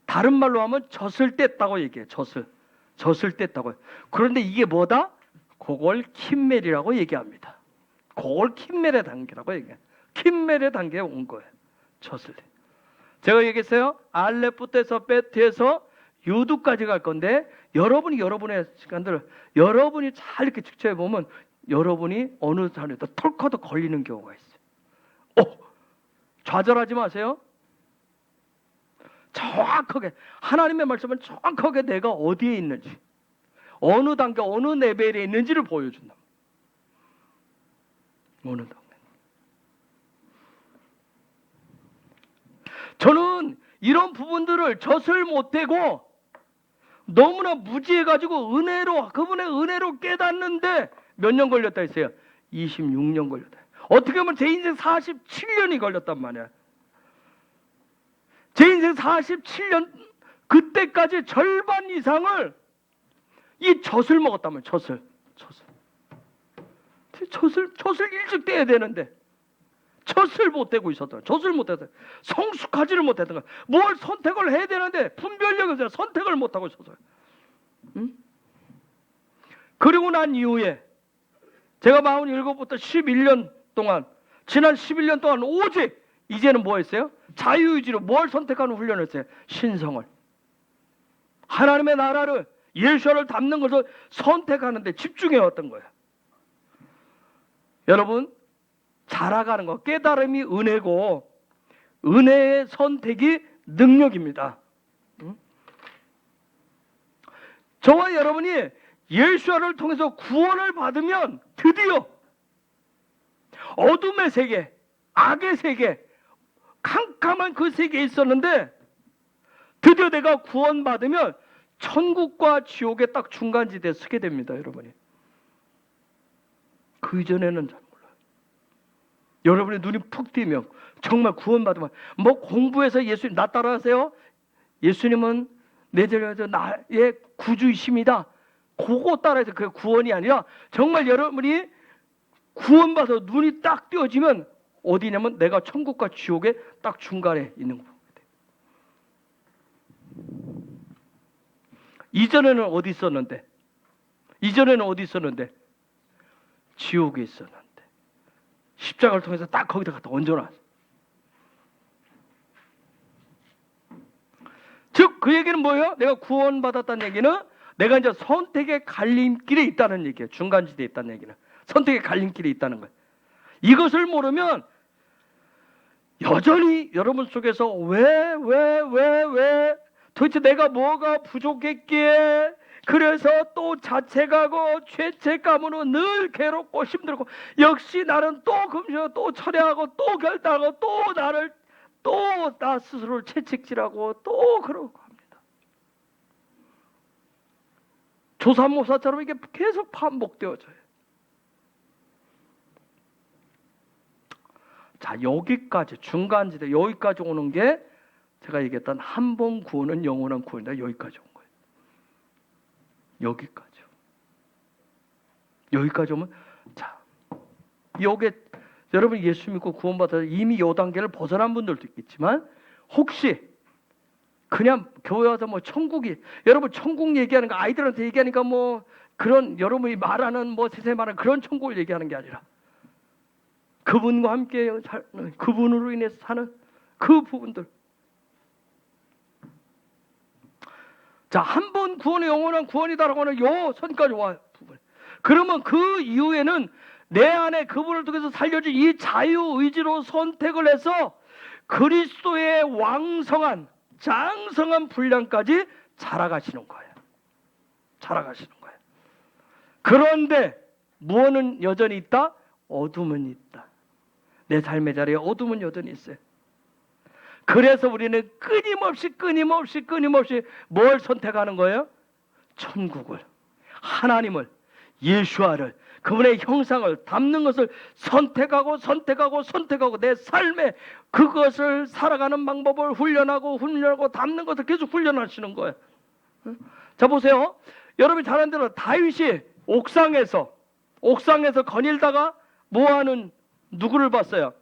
다른 말로 하면 젖을 뗐다고 얘기해. 젖을 뗐다고. 그런데 이게 뭐다? 그걸 킴멜이라고 얘기합니다. 그걸 킴멜의 단계라고 얘기해. 킴멜의 단계에 온 거예요. 젖을. 제가 얘기했어요. 알레프트에서 베트에서 유두까지 갈 건데, 여러분의 시간들을 여러분이 잘 이렇게 측정해 보면 여러분이 어느 자리에도 털커도 걸리는 경우가 있어요. 좌절하지 마세요. 정확하게 하나님의 말씀은 정확하게 내가 어디에 있는지, 어느 단계, 어느 레벨에 있는지를 보여준다. 어느 단계. 저는 이런 부분들을 젖을 못대고 너무나 무지해가지고 그분의 은혜로 깨닫는데 몇 년 걸렸다 했어요? 26년 걸렸다. 어떻게 보면 제 인생 47년이 걸렸단 말이야. 제 인생 47년, 그때까지 절반 이상을 이 젖을 먹었단 말이야. 젖을 일찍 떼야 되는데 젖을 못 떼고 있었던, 젖을 못 떼서 성숙하지를 못했던 거야. 뭘 선택을 해야 되는데 분별력이 없어서 선택을 못하고 있었어요. 그리고 난 이후에 제가 47부터 11년 동안, 지난 11년 동안 오직 이제는 뭐 했어요? 자유의지로 뭘 선택하는 훈련을 했어요? 신성을. 하나님의 나라를, 예수를 닮는 것을 선택하는 데 집중해왔던 거예요. 여러분, 자라가는 거, 깨달음이 은혜고 은혜의 선택이 능력입니다. 저와 여러분이 예수를 통해서 구원을 받으면 드디어 어둠의 세계, 악의 세계, 캄캄한 그 세계에 있었는데 드디어 내가 구원받으면 천국과 지옥의 딱 중간지대에 서게 됩니다. 여러분이. 그 이전에는 잘 몰라요. 여러분의 눈이 푹 뜨면 정말 구원받으면 뭐 공부해서 예수님 나 따라하세요. 예수님은 내 자녀에서 나의 구주이십니다. 그거 따라해서 그게 구원이 아니라 정말 여러분이 구원받아서 눈이 딱 띄어지면 어디냐면 내가 천국과 지옥의 딱 중간에 있는 거예요. 이전에는 어디 있었는데? 이전에는 어디 있었는데? 지옥에 있었는데 십자가를 통해서 딱 거기다 갖다 얹어놨어. 즉 그 얘기는 뭐예요? 내가 구원받았다는 얘기는 내가 이제 선택의 갈림길에 있다는 얘기예요. 중간지대에 있다는 얘기는 선택의 갈림길에 있다는 거예요. 이것을 모르면 여전히 여러분 속에서 왜 도대체 내가 뭐가 부족했기에 그래서 또 자책하고 죄책감으로 늘 괴롭고 힘들고 역시 나는 또 금시로 또 철회하고 또 결단하고 또 나를 또 나 스스로를 채찍질하고 또 그러고 합니다. 조삼모사처럼 이게 계속 반복되어져요. 자, 여기까지 중간지대 여기까지 오는 게 제가 얘기했던 한 번 구원은 영원한 구원이다. 여기까지 온 거예요. 여기까지 오면 자, 요게 여러분 예수 믿고 구원받아서 이미 요 단계를 벗어난 분들도 있겠지만 혹시 그냥 교회 와서 뭐 천국이 여러분 천국 얘기하는 거 아이들한테 얘기하니까 뭐 그런 여러분이 말하는 뭐 세상에 말하는 그런 천국을 얘기하는 게 아니라 그분과 함께 그분으로 인해서 사는 그 부분들. 자, 한 번 구원이 영원한 구원이다라고 하는 요 선까지 와요. 부분. 그러면 그 이후에는 내 안에 그분을 통해서 살려준 이 자유의지로 선택을 해서 그리스도의 왕성한 장성한 분량까지 자라가시는 거예요. 자라가시는 거예요. 그런데 무엇은 여전히 있다? 어둠은 있다. 내 삶의 자리에 어둠은 여전히 있어요. 그래서 우리는 끊임없이 뭘 선택하는 거예요? 천국을, 하나님을, 예수아를, 그분의 형상을 담는 것을 선택하고 내 삶에 그것을 살아가는 방법을 훈련하고 담는 것을 계속 훈련하시는 거예요. 자, 보세요. 여러분이 잘 아는 대로 다윗이 옥상에서 거닐다가 뭐하는 누구를 봤어요?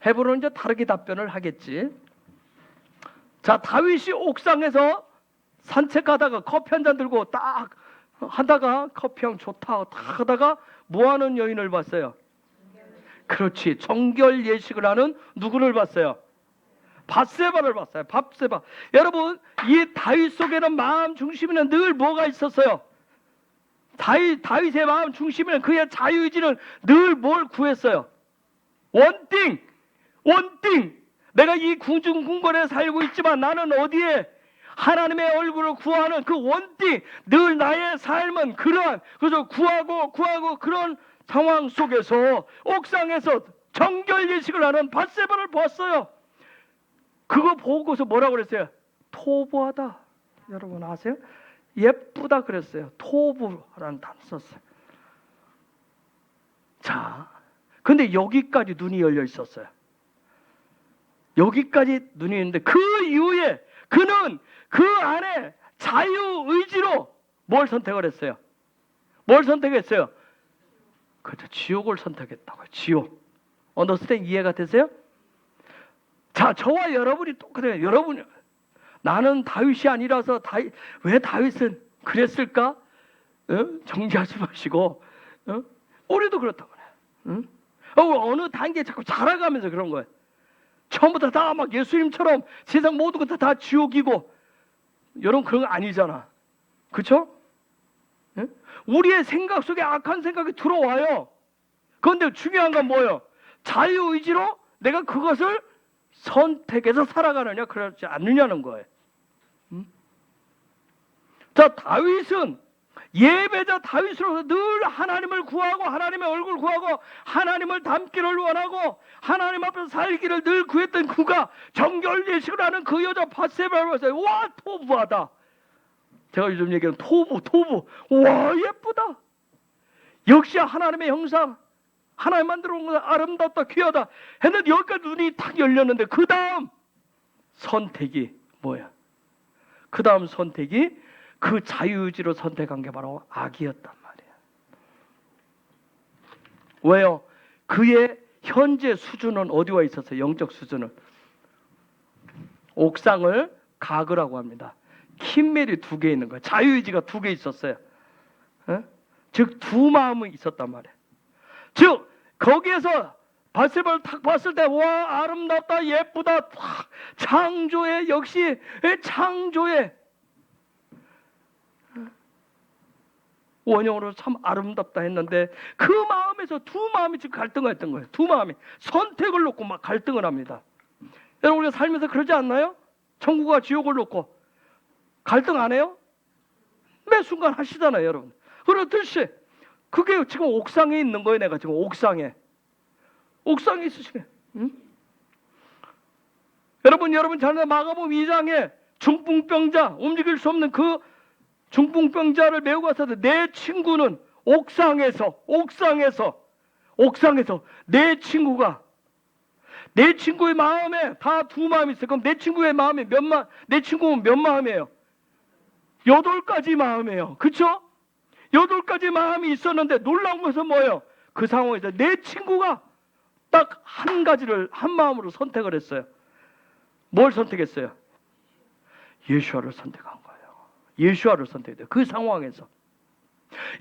헤브론은 이제 다르게 답변을 하겠지. 자, 다윗이 옥상에서 산책하다가 커피 한 잔 들고 딱 하다가 커피향 좋다 딱 하다가 뭐하는 여인을 봤어요? 그렇지, 정결 예식을 하는 누구를 봤어요? 밧세바를 봤어요. 밧세바. 여러분, 이 다윗 속에는 마음 중심에는 늘 뭐가 있었어요? 다윗의 마음 중심에는 그의 자유의지는 늘 뭘 구했어요? 원띵. 내가 이 궁중궁궐에 살고 있지만 나는 어디에 하나님의 얼굴을 구하는 그 원띵. 늘 나의 삶은 그래서 구하고 그런 상황 속에서 옥상에서 정결 예식을 하는 밧세바를 보았어요. 그거 보고서 뭐라고 그랬어요? 토부하다. 여러분 아세요? 예쁘다 그랬어요. 토부라는 단어 썼어요. 자, 근데 여기까지 눈이 열려 있었어요. 여기까지 눈이 있는데 그 이후에 그는 그 안에 자유의지로 뭘 선택을 했어요? 뭘 선택했어요? 그렇죠. 지옥을 선택했다고요. 지옥. 언더스탠 이해가 되세요? 자, 저와 여러분이 똑같아요. 여러분, 나는 다윗이 아니라서 왜 다윗은 그랬을까? 정지하지 마시고, 우리도 그렇다고 그래요. 어느 단계에 자꾸 자라가면서 그런 거예요. 처음부터 다 막 예수님처럼 세상 모든 것 다 지옥이고 여러분 그런 거 아니잖아. 그렇죠? 예? 우리의 생각 속에 악한 생각이 들어와요. 그런데 중요한 건 뭐예요? 자유의지로 내가 그것을 선택해서 살아가느냐 그렇지 않느냐는 거예요. 자, 다윗은 예배자 다윗으로서 늘 하나님을 구하고 하나님의 얼굴 구하고 하나님을 닮기를 원하고 하나님 앞에서 살기를 늘 구했던 그가 정결 예식을 하는 그 여자 바세바를 보세요. 와, 토부하다. 제가 요즘 얘기하는 토부. 와, 예쁘다. 역시 하나님의 형상, 하나님 만들어 온 것은 아름답다, 귀하다 했는데 여기까지 눈이 탁 열렸는데 그 다음 선택이 뭐야? 그 다음 선택이 그 자유의지로 선택한 게 바로 악이었단 말이에요. 왜요? 그의 현재 수준은 어디와 있었어요? 영적 수준은 옥상을 가그라고 합니다. 킴멜이 2개 있는 거예요. 자유의지가 2개 있었어요. 즉 두 마음이 있었단 말이에요. 즉 거기에서 바세바를 탁 봤을 때 와, 아름답다, 예쁘다, 창조의 역시 창조의 원형으로 참 아름답다 했는데 그 마음에서 두 마음이 지금 갈등했던 거예요. 두 마음이 선택을 놓고 막 갈등을 합니다. 여러분 우리가 살면서 그러지 않나요? 천국과 지옥을 놓고 갈등 안 해요? 매 순간 하시잖아요, 여러분. 그렇듯이 그게 지금 옥상에 있는 거예요. 내가 지금 옥상에 있으시네. 응? 여러분 잘 마가복음 2장에 중풍병자 움직일 수 없는 그 중풍병자를 메고 가서 내 친구는 옥상에서 내 친구의 마음에 다 두 마음이 있어요. 그럼 내 친구의 마음이 내 친구는 몇 마음이에요? 8가지 마음이에요. 그렇죠? 8가지 마음이 있었는데 놀라운 것은 뭐예요? 그 상황에서 내 친구가 딱 한 가지를 한 마음으로 선택을 했어요. 뭘 선택했어요? 예수아를 선택한 거예요. 예수아를 선택해요. 그 상황에서.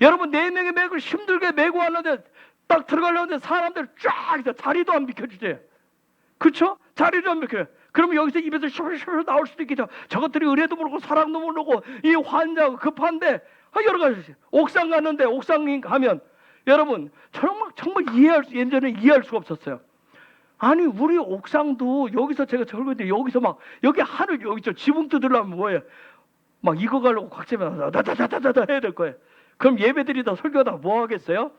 여러분 4명의 맥을 힘들게 메고 왔는데 딱 들어가려는데 사람들 쫙 있어. 자리도 안 비켜주세요. 그렇죠? 자리도 안 비켜요. 그러면 여기서 입에서 슈르슈르 나올 수도 있겠죠. 저것들이 의뢰도 모르고 사랑도 모르고 이 환자가 급한데 여러 가지. 옥상 갔는데 옥상 가면 여러분 정말 이해할 수가 없었어요. 아니 우리 옥상도 여기서 제가 절거인데 여기서 막 여기 하늘 여기 있죠. 지붕 뜯으려면 뭐예요? 막 이거 가려고 곽재면 다다다다다 해야 될 거예요. 그럼 예배드리다 설교하다 뭐 하겠어요?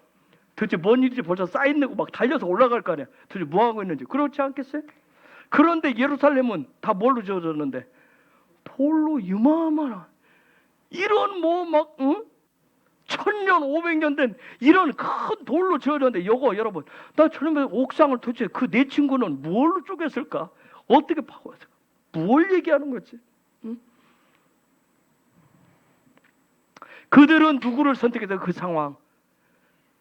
도대체 뭔 일인지 벌써 쌓인내고 막 달려서 올라갈 거 아니야. 도대체 뭐 하고 있는지. 그렇지 않겠어요? 그런데 예루살렘은 다 뭘로 지어졌는데 돌로 유마마한 이런 뭐 막 1000년 500년 된 이런 큰 돌로 지어졌는데 요거 여러분 나 처음에 옥상을 도대체 그 내 친구는 뭘로 쪼갰을까? 어떻게 파고했을까? 뭘 얘기하는 거지? 그들은 누구를 선택해서 그 상황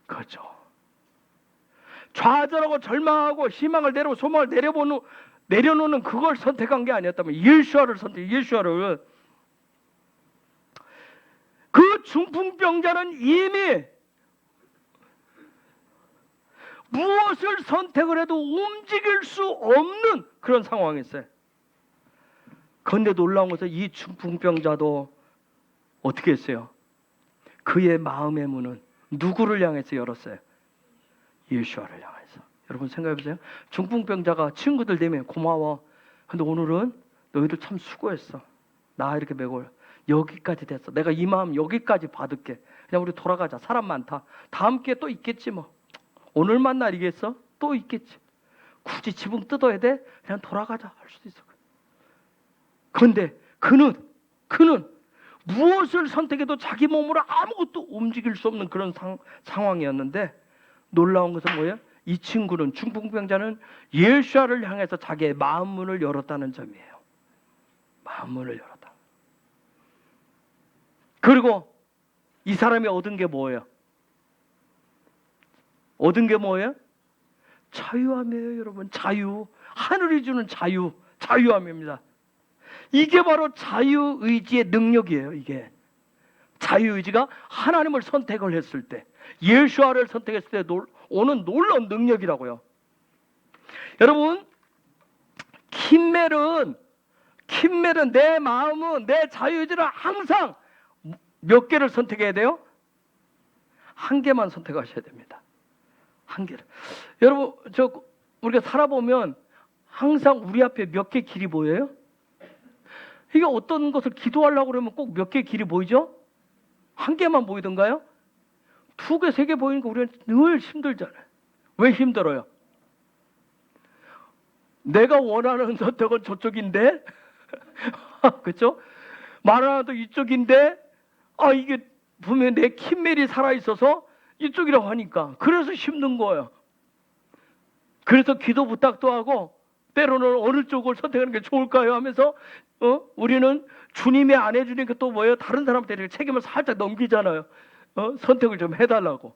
그렇죠. 좌절하고 절망하고 희망을 내려고 소망을 내려놓는 그걸 선택한 게 아니었다면 예수아를 예수아를 그 중풍병자는 이미 무엇을 선택을 해도 움직일 수 없는 그런 상황이었어요. 그런데 놀라운 것은 이 중풍병자도 어떻게 했어요? 그의 마음의 문은 누구를 향해서 열었어요? 예수아를 향해서. 여러분 생각해보세요. 중풍병자가 친구들 되면 고마워. 근데 오늘은 너희들 참 수고했어. 나 이렇게 메고 여기까지 됐어. 내가 이 마음 여기까지 받을게. 그냥 우리 돌아가자. 사람 많다. 다음 기회 또 있겠지 뭐. 오늘 만날이겠어? 또 있겠지. 굳이 지붕 뜯어야 돼? 그냥 돌아가자 할 수도 있어. 그런데 그는 무엇을 선택해도 자기 몸으로 아무것도 움직일 수 없는 그런 상황이었는데 놀라운 것은 뭐예요? 이 친구는 중풍병자는 예수아를 향해서 자기의 마음 문을 열었다는 점이에요. 마음 문을 열었다. 그리고 이 사람이 얻은 게 뭐예요? 얻은 게 뭐예요? 자유함이에요, 여러분. 자유. 하늘이 주는 자유함입니다. 이게 바로 자유의지의 능력이에요. 이게 자유의지가 하나님을 선택을 했을 때, 예수아를 선택했을 때 오는 놀라운 능력이라고요. 여러분, 킴멜은 킴멜은 내 마음은, 내 자유의지를 항상 몇 개를 선택해야 돼요? 한 개만 선택하셔야 됩니다. 한 개를. 여러분, 우리가 살아보면 항상 우리 앞에 몇 개 길이 보여요? 이게 어떤 것을 기도하려고 그러면 꼭 몇 개 길이 보이죠? 한 개만 보이던가요? 두 개, 세 개 보이니까 우리는 늘 힘들잖아요. 왜 힘들어요? 내가 원하는 선택은 저쪽인데, 그렇죠? 말하나도 이쪽인데, 이게 분명히 내 킴멜이 살아있어서 이쪽이라고 하니까 그래서 힘든 거예요. 그래서 기도 부탁도 하고 때로는 어느 쪽을 선택하는 게 좋을까요 하면서 우리는 주님이 안 해주니까 또 뭐예요? 다른 사람한테 책임을 살짝 넘기잖아요. 선택을 좀 해달라고.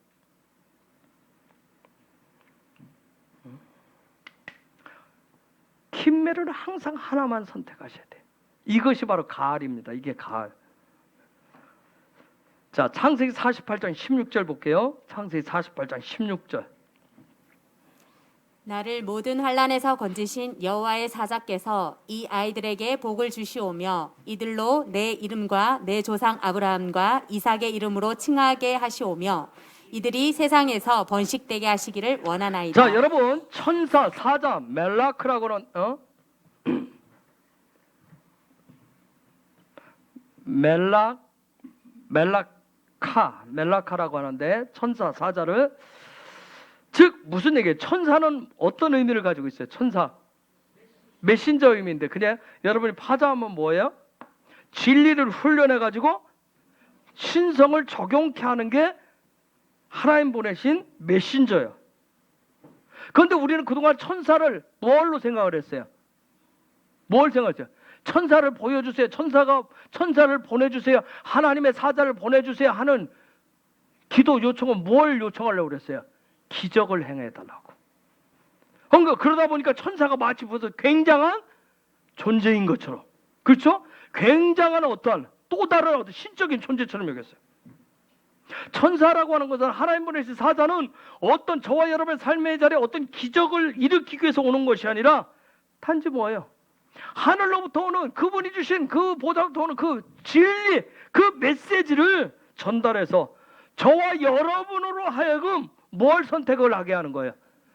킴멜은 항상 하나만 선택하셔야 돼요. 이것이 바로 가을입니다. 이게 가을. 자, 창세기 48장 16절 볼게요. 창세기 48장 16절. 나를 모든 환난에서 건지신 여호와의 사자께서 이 아이들에게 복을 주시오며 이들로 내 이름과 내 조상 아브라함과 이삭의 이름으로 칭하게 하시오며 이들이 세상에서 번식되게 하시기를 원하나이다. 자, 여러분, 천사, 사자, 멜라크라고는 멜라카라고 하는데 천사, 사자를 즉 무슨 얘기예요? 천사는 어떤 의미를 가지고 있어요? 천사 메신저 의미인데 그냥 여러분이 파자하면 뭐예요? 진리를 훈련해 가지고 신성을 적용케 하는 게 하나님 보내신 메신저예요. 그런데 우리는 그동안 천사를 뭘로 생각을 했어요? 뭘 생각했어요? 천사를 보여주세요. 천사를 보내주세요. 하나님의 사자를 보내주세요 하는 기도 요청은 뭘 요청하려고 그랬어요? 기적을 행해달라고. 그러니까 그러다 보니까 천사가 마치 무슨 굉장한 존재인 것처럼, 그렇죠? 굉장한 어떠한 또 다른 어떤 신적인 존재처럼 여겼어요. 천사라고 하는 것은 하나님 보내신 사자는 어떤 저와 여러분의 삶의 자리에 어떤 기적을 일으키기 위해서 오는 것이 아니라 단지 뭐예요? 하늘로부터 오는 그분이 주신 그 보좌로부터 오는 그 진리, 그 메시지를 전달해서 저와 여러분으로 하여금 뭘 선택을 하게 하는 거예요?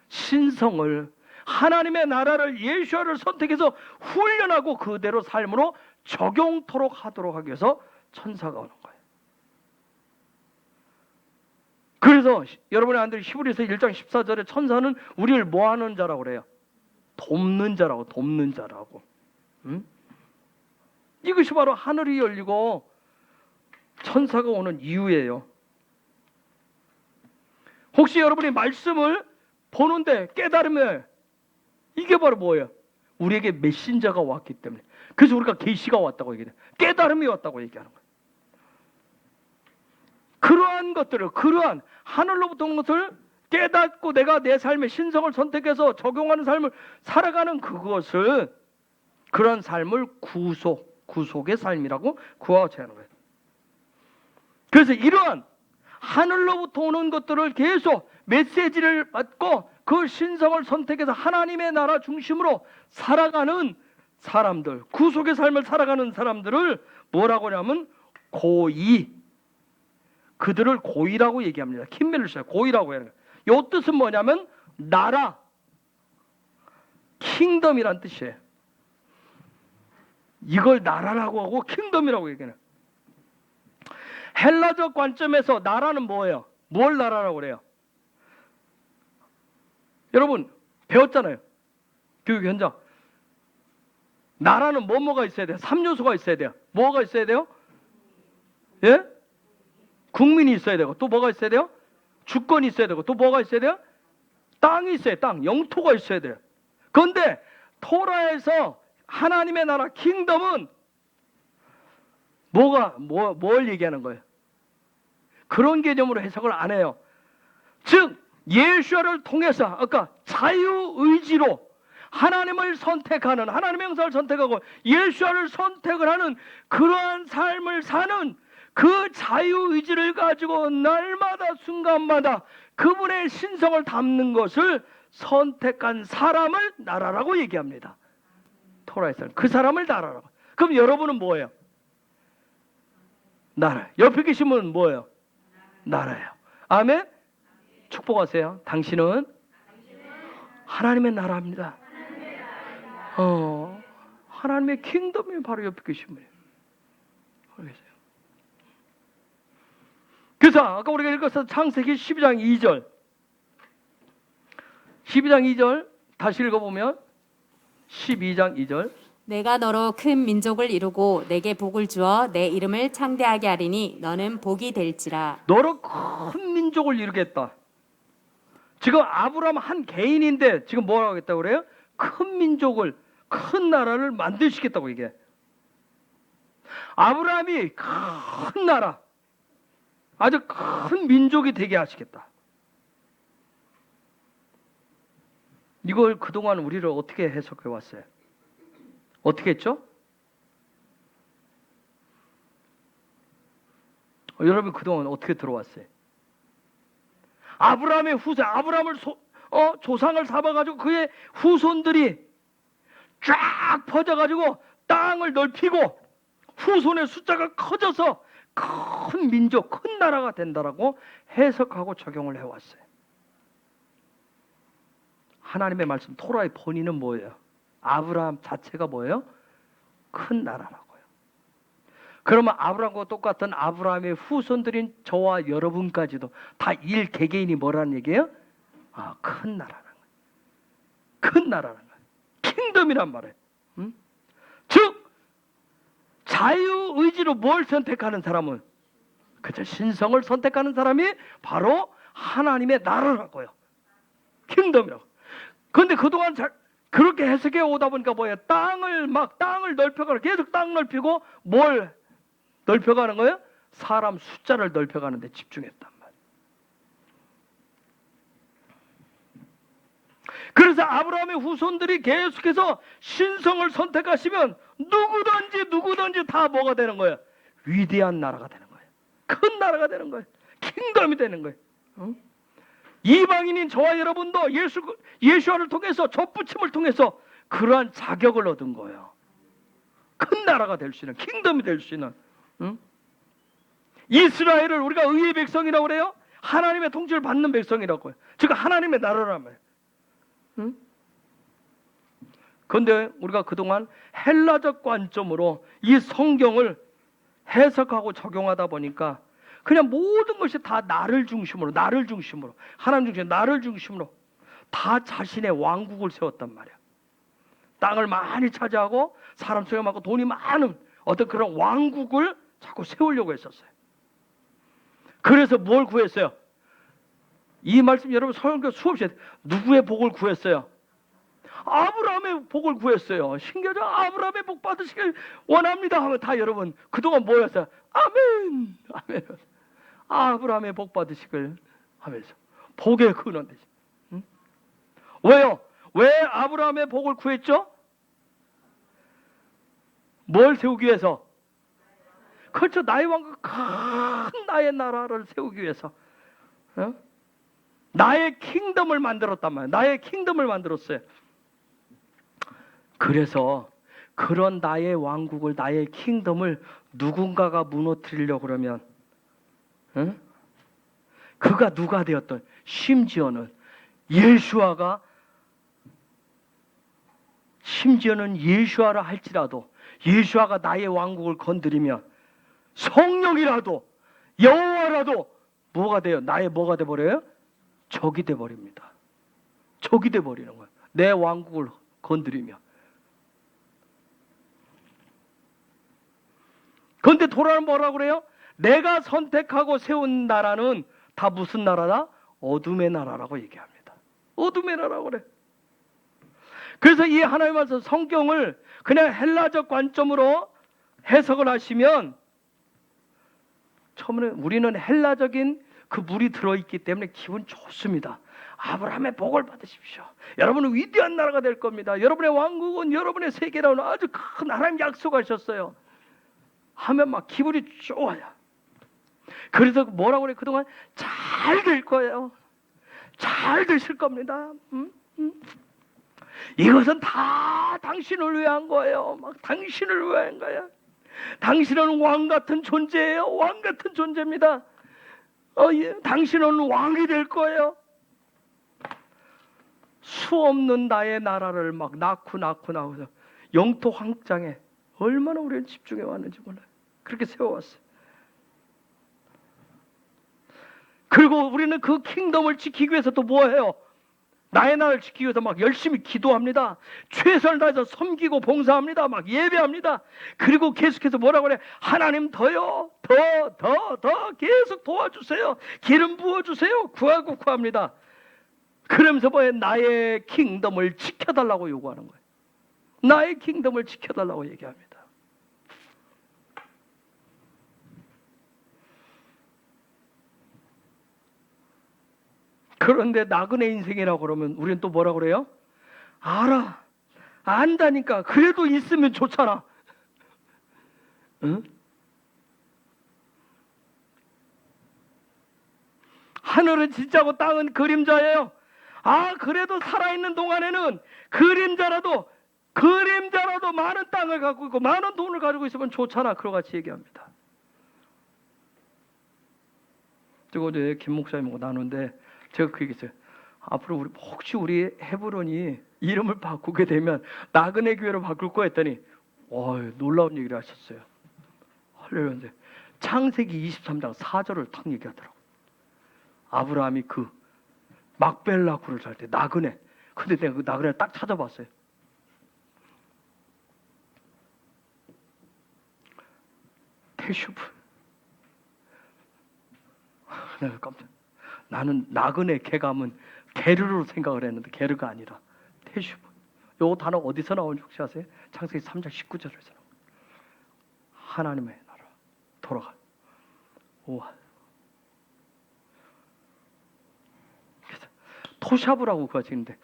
신성을, 하나님의 나라를, 예수를 선택해서 훈련하고 그대로 삶으로 적용토록 하도록 하기 위해서 천사가 오는 거예요. 그래서 여러분의 안들 히브리서 1장 14절에 천사는 우리를 뭐 하는 자라고 그래요? 돕는 자라고. 이것이 바로 하늘이 열리고 천사가 오는 이유예요. 혹시 여러분이 말씀을 보는데 깨달으면 이게 바로 뭐예요? 우리에게 메신저가 왔기 때문에. 그래서 우리가 계시가 왔다고 얘기해요. 깨달음이 왔다고 얘기하는 거예요. 그러한 것들을, 그러한 하늘로부터 오는 것을 깨닫고 내가 내 삶의 신성을 선택해서 적용하는 삶을 살아가는 그것을, 그런 삶을 구속의 삶이라고 구하고자 하는 거예요. 그래서 이러한 하늘로부터 오는 것들을 계속 메시지를 받고 그 신성을 선택해서 하나님의 나라 중심으로 살아가는 사람들, 구속의 삶을 살아가는 사람들을 뭐라고 하냐면 고이, 그들을 고이라고 얘기합니다. 킴멜을 써요. 고이라고 해요. 이 뜻은 뭐냐면 나라, 킹덤이란 뜻이에요. 이걸 나라라고 하고 킹덤이라고 얘기해요. 헬라적 관점에서 나라는 뭐예요? 뭘 나라라고 그래요? 여러분 배웠잖아요. 교육 현장. 나라는 뭐가 있어야 돼요? 3요소가 있어야 돼요. 뭐가 있어야 돼요? 예? 국민이 있어야 되고, 또 뭐가 있어야 돼요? 주권이 있어야 되고, 또 뭐가 있어야 돼요? 땅이 있어요. 땅, 영토가 있어야 돼요. 그런데 토라에서 하나님의 나라 킹덤은 뭘 얘기하는 거예요? 그런 개념으로 해석을 안 해요. 즉 예수를 통해서 아까 자유의지로 하나님을 선택하는, 하나님의 형상을 선택하고 예수를 선택을 하는 그러한 삶을 사는 그 자유의지를 가지고 날마다 순간마다 그분의 신성을 담는 것을 선택한 사람을 나라라고 얘기합니다. 토라에서는 그 사람을 나라라고. 그럼 여러분은 뭐예요? 나라. 옆에 계신 분은 뭐예요? 나라예요. 아멘. 축복하세요. 당신은 하나님의 나라입니다. 하나님의 킹덤이 바로 옆에 계신 분이에요. 모르겠어요. 그래서 아까 우리가 읽었던 창세기 12장 2절 12장 2절 다시 읽어보면 12장 2절 내가 너로 큰 민족을 이루고 내게 복을 주어 내 이름을 창대하게 하리니 너는 복이 될지라. 너로 큰 민족을 이루겠다. 지금 아브라함 한 개인인데 지금 뭐라고 하겠다고 그래요? 큰 민족을, 큰 나라를 만드시겠다고 이게. 아브라함이 큰 나라, 아주 큰 민족이 되게 하시겠다. 이걸 그동안 우리를 어떻게 해석해 왔어요? 어떻게 했죠? 여러분 그동안 어떻게 들어왔어요? 아브라함의 후세, 아브라함을 조상을 삼아가지고 그의 후손들이 쫙 퍼져가지고 땅을 넓히고 후손의 숫자가 커져서 큰 민족, 큰 나라가 된다라고 해석하고 적용을 해왔어요. 하나님의 말씀 토라의 본의는 뭐예요? 아브라함 자체가 뭐예요? 큰 나라라고요. 그러면 아브라함과 똑같은 아브라함의 후손들인 저와 여러분까지도 다 일개개인이 뭐라는 얘기예요? 큰 나라라는 거예요. 큰 나라라는 거예요. 킹덤이란 말이에요. 즉 자유의지로 뭘 선택하는 사람은 그저 신성을 선택하는 사람이 바로 하나님의 나라라고요. 킹덤이라고. 그런데 그동안 그렇게 해석해 오다 보니까 뭐예요? 땅을 넓혀가는, 계속 땅 넓히고 뭘 넓혀가는 거예요? 사람 숫자를 넓혀가는 데 집중했단 말이에요. 그래서 아브라함의 후손들이 계속해서 신성을 선택하시면 누구든지 다 뭐가 되는 거예요? 위대한 나라가 되는 거예요. 큰 나라가 되는 거예요. 킹덤이 되는 거예요. 이방인인 저와 여러분도 예수와를 통해서 접붙임을 통해서 그러한 자격을 얻은 거예요. 큰 나라가 될 수 있는, 킹덤이 될 수 있는. 이스라엘을 우리가 의의 백성이라고 그래요. 하나님의 통치를 받는 백성이라고 해요. 즉 하나님의 나라란 말이에요. 그런데 우리가 그동안 헬라적 관점으로 이 성경을 해석하고 적용하다 보니까 그냥 모든 것이 다 나를 중심으로, 하나님 중심으로, 나를 중심으로 다 자신의 왕국을 세웠단 말이야. 땅을 많이 차지하고 사람 수가 많고 돈이 많은 어떤 그런 왕국을 자꾸 세우려고 했었어요. 그래서 뭘 구했어요? 이 말씀 여러분 성경 수없이 누구의 복을 구했어요? 아브라함의 복을 구했어요. 신기하죠? 아브라함의 복 받으시길 원합니다 하면 다 여러분 그동안 뭐였어요? 아멘, 아멘. 아브라함의 복 받으시길 하면서 복의 근원 되시. 왜요? 왜 아브라함의 복을 구했죠? 뭘 세우기 위해서? 그렇죠. 나의 왕국, 큰 나의 나라를 세우기 위해서. 나의 킹덤을 만들었단 말이에요. 나의 킹덤을 만들었어요. 그래서 그런 나의 왕국을, 나의 킹덤을 누군가가 무너뜨리려고 그러면 그가 누가 되었던, 심지어는 예수아라 할지라도 예수아가 나의 왕국을 건드리면 성령이라도 여호와라도 뭐가 돼요? 나의 뭐가 돼버려요? 적이 돼버립니다. 적이 돼버리는 거예요. 내 왕국을 건드리면. 그런데 토라는 뭐라고 그래요? 내가 선택하고 세운 나라는 다 무슨 나라다? 어둠의 나라라고 얘기합니다. 어둠의 나라라고 그래. 그래서 이 하나님의 말씀 성경을 그냥 헬라적 관점으로 해석을 하시면 처음에 우리는 헬라적인 그 물이 들어있기 때문에 기분 좋습니다. 아브라함의 복을 받으십시오. 여러분은 위대한 나라가 될 겁니다. 여러분의 왕국은 여러분의 세계라는 아주 큰 하나님 약속하셨어요. 하면 막 기분이 좋아요. 그래서 뭐라고 그래? 그동안 잘 될 거예요. 잘 되실 겁니다. 이것은 다 당신을 위한 거예요. 막 당신을 위한 거야. 당신은 왕 같은 존재예요. 왕 같은 존재입니다. 예. 당신은 왕이 될 거예요. 수 없는 나의 나라를 막 낳고 영토 황장에 얼마나 우리는 집중해 왔는지 몰라요. 그렇게 세워왔어요. 그리고 우리는 그 킹덤을 지키기 위해서 또 뭐해요? 나의 나라를 지키기 위해서 막 열심히 기도합니다. 최선을 다해서 섬기고 봉사합니다. 막 예배합니다. 그리고 계속해서 뭐라고 그래? 하나님 더요. 더 계속 도와주세요. 기름 부어주세요. 구합니다. 그러면서 뭐예요? 나의 킹덤을 지켜달라고 요구하는 거예요. 나의 킹덤을 지켜달라고 얘기합니다. 그런데 나그네 인생이라고 그러면 우리는 또 뭐라고 그래요? 알아. 안다니까. 그래도 있으면 좋잖아. 응? 하늘은 진짜고 땅은 그림자예요. 그래도 살아있는 동안에는 그림자라도 많은 땅을 갖고 있고 많은 돈을 가지고 있으면 좋잖아. 그와 같이 얘기합니다. 그리고 어제 김 목사님하고 나누는데 제가 그 얘기했어요. 앞으로 혹시 우리 헤브론이 이름을 바꾸게 되면 나그네 교회로 바꿀 거 했더니 놀라운 얘기를 하셨어요. 할렐루야. 창세기 23장 4절을 탁 얘기하더라고요. 아브라함이 그 막벨라 굴을 살 때 나그네. 근데 내가 그 나그네를 딱 찾아봤어요. 테슈브. 내가 깜짝. 나는 나그네 개감은 게르로 생각을 했는데 게르가 아니라 테슈브. 요 단어 어디서 나오는지 혹시 아세요? 창세기 3장 19절에서 나와요. 하나님의 나라 돌아가. 우와. 그래서 토샤브라고 그거 지는데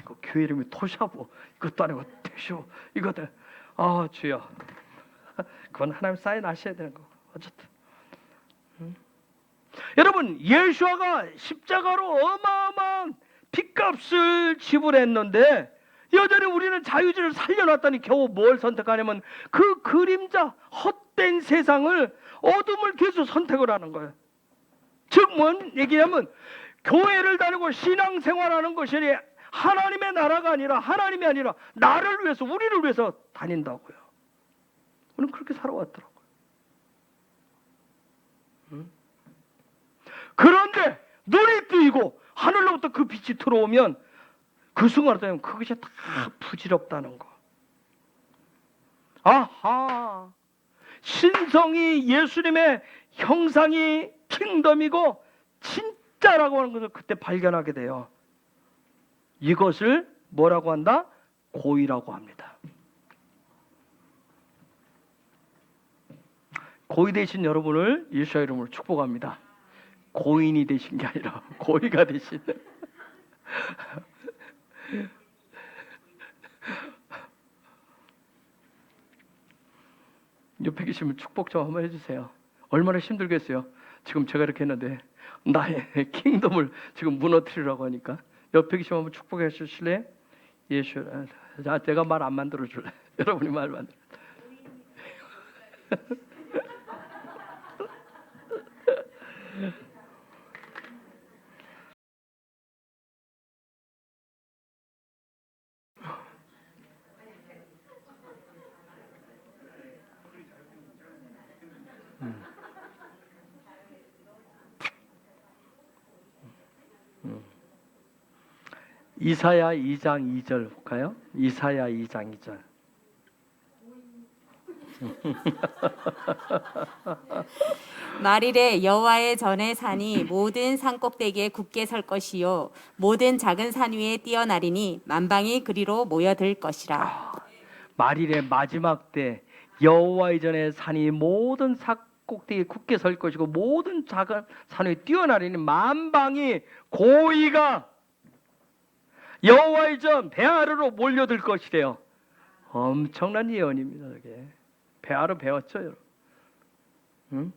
이거 교회 이름이 토샤브 이것도 아니고 테슈브 이거들. 주여. 그건 하나님 사인하셔야 되는 거고. 어쨌든 여러분 예수아가 십자가로 어마어마한 핏값을 지불했는데 여전히 우리는 자유주의를 살려놨더니 겨우 뭘 선택하냐면 그 그림자 헛된 세상을 어둠을 계속 선택을 하는 거예요. 즉 뭔 얘기냐면 교회를 다니고 신앙생활하는 것이 하나님의 나라가 아니라 하나님이 아니라 나를 위해서 우리를 위해서 다닌다고요. 우리는 그렇게 살아왔더라고요. 그런데 눈이 뜨이고 하늘로부터 그 빛이 들어오면 그 순간에 되면 그것이 다 부질없다는 거. 아하. 신성이 예수님의 형상이 킹덤이고 진짜라고 하는 것을 그때 발견하게 돼요. 이것을 뭐라고 한다? 고의라고 합니다. 고의 되신 여러분을 예수의 이름으로 축복합니다. 고인이 되신 게 아니라 고의가 되신. 옆에 계시면 축복 좀 한번 해주세요. 얼마나 힘들겠어요. 지금 제가 이렇게 했는데 나의 킹덤을 지금 무너뜨리라고 하니까 옆에 계시면 한번 축복해 주실래요? 예수. 내가 말 안 만들어 줄래? 여러분이 말 만들어. 이사야 2장 2절 볼까요? 이사야 2장 2절. 말일에 여호와의 전에 산이 모든 산 꼭대기에 굳게 설 것이요 모든 작은 산 위에 뛰어나리니 만방이 그리로 모여들 것이라. 말일의 마지막 때 여호와의 전에 산이 모든 산 꼭대기에 굳게 설 것이고 모든 작은 산 위에 뛰어나리니 만방이 고의가 여호와의 전 배아르로 몰려들 것이래요. 엄청난 예언입니다. 이게 배아르 배웠죠, 여러분? 응?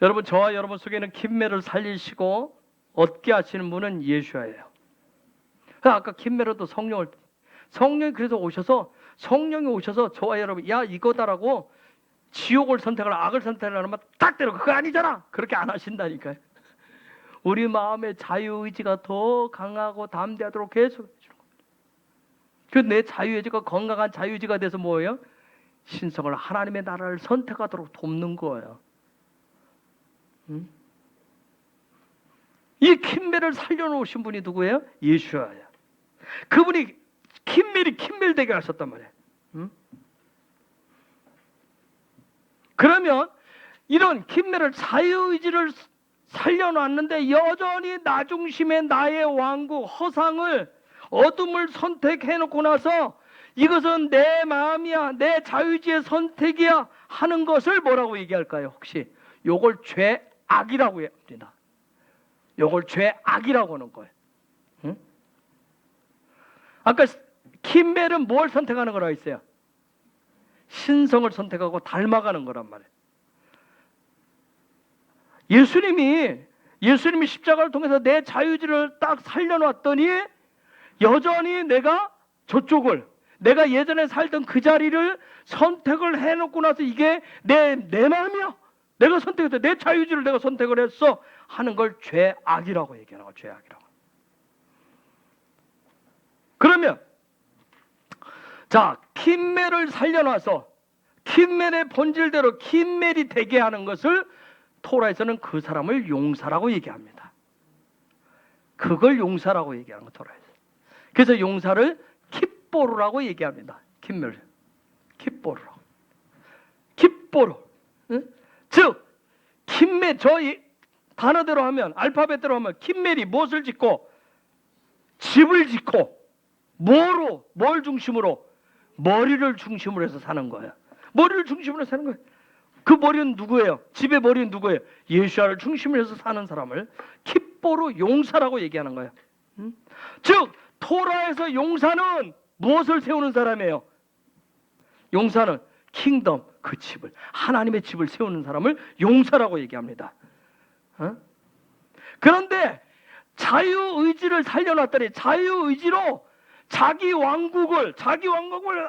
여러분 저와 여러분 속에는 김매를 살리시고 얻게 하시는 분은 예수야예요. 아까 김메로도 성령이 그래서 오셔서, 성령이 오셔서 저와 여러분, 야 이거다라고 지옥을 선택하라 악을 선택하라면 딱 때려. 그거 아니잖아. 그렇게 안 하신다니까요. 우리 마음의 자유의지가 더 강하고 담대하도록 계속 해주는 겁니다. 그 내 자유의지가 건강한 자유의지가 돼서 뭐예요? 신성을, 하나님의 나라를 선택하도록 돕는 거예요. 이 킴멜을 살려놓으신 분이 누구예요? 예수야예요. 그분이 킴멜이 되게 하셨단 말이에요. 그러면 이런 킴멜을, 자유의지를 살려놨는데 여전히 나 중심의 나의 왕국, 허상을, 어둠을 선택해놓고 나서 이것은 내 마음이야, 내 자유의지의 선택이야 하는 것을 뭐라고 얘기할까요? 혹시 요걸 죄악이라고 합니다. 요걸 죄악이라고 하는 거예요. 응? 아까 킴멜은 뭘 선택하는 거라고 했어요? 신성을 선택하고 닮아가는 거란 말이에요. 예수님이 십자가를 통해서 내 자유의지를 딱 살려놨더니 여전히 내가 저쪽을, 내가 예전에 살던 그 자리를 선택을 해놓고 나서 이게 내 마음이야, 내가 선택했어, 내 자유의지를 내가 선택을 했어 하는 걸 죄악이라고 얘기하는 거야. 죄악이라고. 그러면 자, 킴멜을 살려놔서 킴멜의 본질대로 킴멜이 되게 하는 것을 토라에서는 그 사람을 용사라고 얘기합니다. 그걸 용사라고 얘기하는 거 토라에서. 그래서 용사를 킵보르라고 얘기합니다. 킴멜, 킵보르라고. 킵보르. 응? 즉 킴멜, 저 단어대로 하면, 알파벳대로 하면 킴멜이 무엇을 짓고? 집을 짓고. 뭘 중심으로? 머리를 중심으로 해서 사는 거예요. 머리를 중심으로 사는 거예요. 그 머리는 누구예요? 집의 머리는 누구예요? 예수야를 중심으로 해서 사는 사람을 킵보르, 용사라고 얘기하는 거예요. 즉 토라에서 용사는 무엇을 세우는 사람이에요? 용사는 킹덤, 그 집을, 하나님의 집을 세우는 사람을 용사라고 얘기합니다. 그런데 자유의지를 살려놨더니 자유의지로 자기 왕국을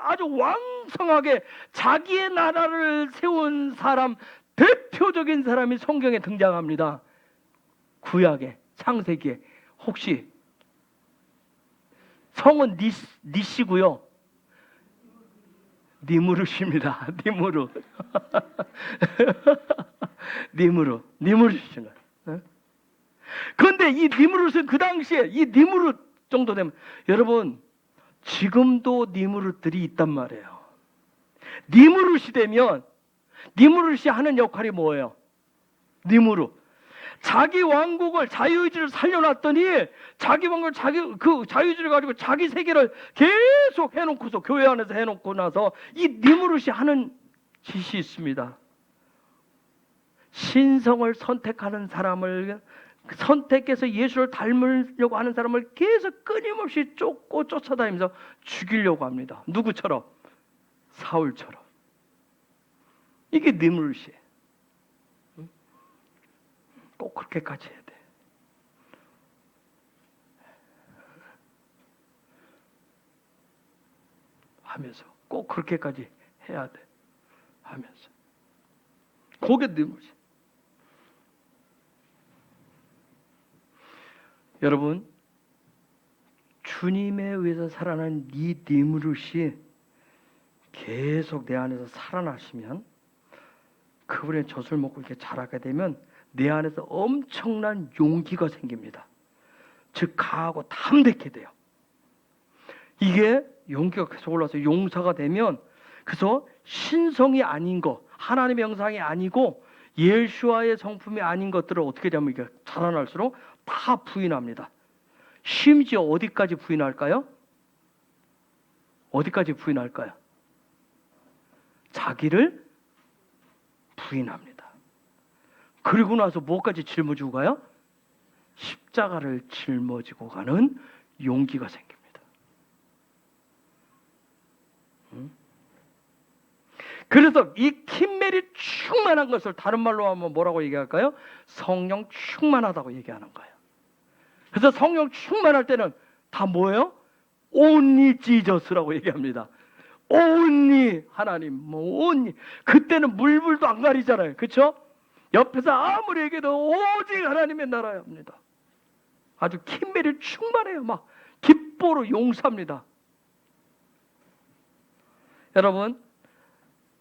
아주 왕성하게 자기의 나라를 세운 사람, 대표적인 사람이 성경에 등장합니다. 구약에, 창세기에. 혹시 성은 니시고요. 니무르십니다. 니무르. 니무르신 거예요. 그런데 이 니무르는 그 당시에 이 니무르 정도 되면, 여러분 지금도 니무르들이 있단 말이에요. 니무르시 되면, 니무르시 하는 역할이 뭐예요? 니무르, 자기 왕국을, 자유의지를 살려놨더니 자기 왕국을, 그 자유의지를 가지고 자기 세계를 계속 해놓고서, 교회 안에서 해놓고 나서 이 니무르시 하는 짓이 있습니다. 신성을 선택하는 사람을, 선택해서 예수를 닮으려고 하는 사람을 계속 끊임없이 쫓아다니면서 죽이려고 합니다. 누구처럼? 사울처럼. 이게 니무르시예요. 꼭 그렇게까지 해야 돼. 하면서 꼭 그렇게까지 해야 돼. 하면서 그게 니무르시. 여러분, 주님에 의해서 살아난 이 니무르시 계속 내 안에서 살아나시면, 그분의 젖을 먹고 이렇게 자라게 되면 내 안에서 엄청난 용기가 생깁니다. 즉 강하고 담대하게 돼요. 이게 용기가 계속 올라서 용사가 되면, 그래서 신성이 아닌 것, 하나님의 형상이 아니고 예수와의 성품이 아닌 것들을 어떻게 되면 이게 자라날수록 다 부인합니다. 심지어 어디까지 부인할까요? 어디까지 부인할까요? 자기를 부인합니다. 그리고 나서 뭐까지 짊어지고 가요? 십자가를 짊어지고 가는 용기가 생깁니다. 그래서 이 킴멜이 충만한 것을 다른 말로 하면 뭐라고 얘기할까요? 성령 충만하다고 얘기하는 거예요. 그래서 성령 충만할 때는 다 뭐예요? only Jesus라고 얘기합니다. only 하나님, 뭐 only. 그때는 물불도 안 가리잖아요. 그렇죠? 옆에서 아무리 얘기해도 오직 하나님의 나라야 합니다. 아주 킴멜이 충만해요. 막 기뻐로 용서합니다. 여러분,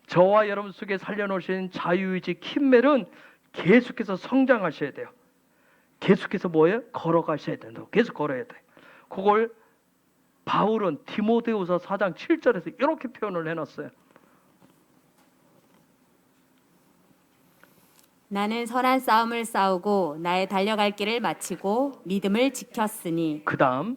저와 여러분 속에 살려놓으신 자유의지 킴멜은 계속해서 성장하셔야 돼요. 계속해서 뭐예요? 걸어가셔야 된다고. 계속 걸어야 돼요. 그걸 바울은 디모데후서 4장 7절에서 이렇게 표현을 해놨어요. 나는 선한 싸움을 싸우고 나의 달려갈 길을 마치고 믿음을 지켰으니 그 다음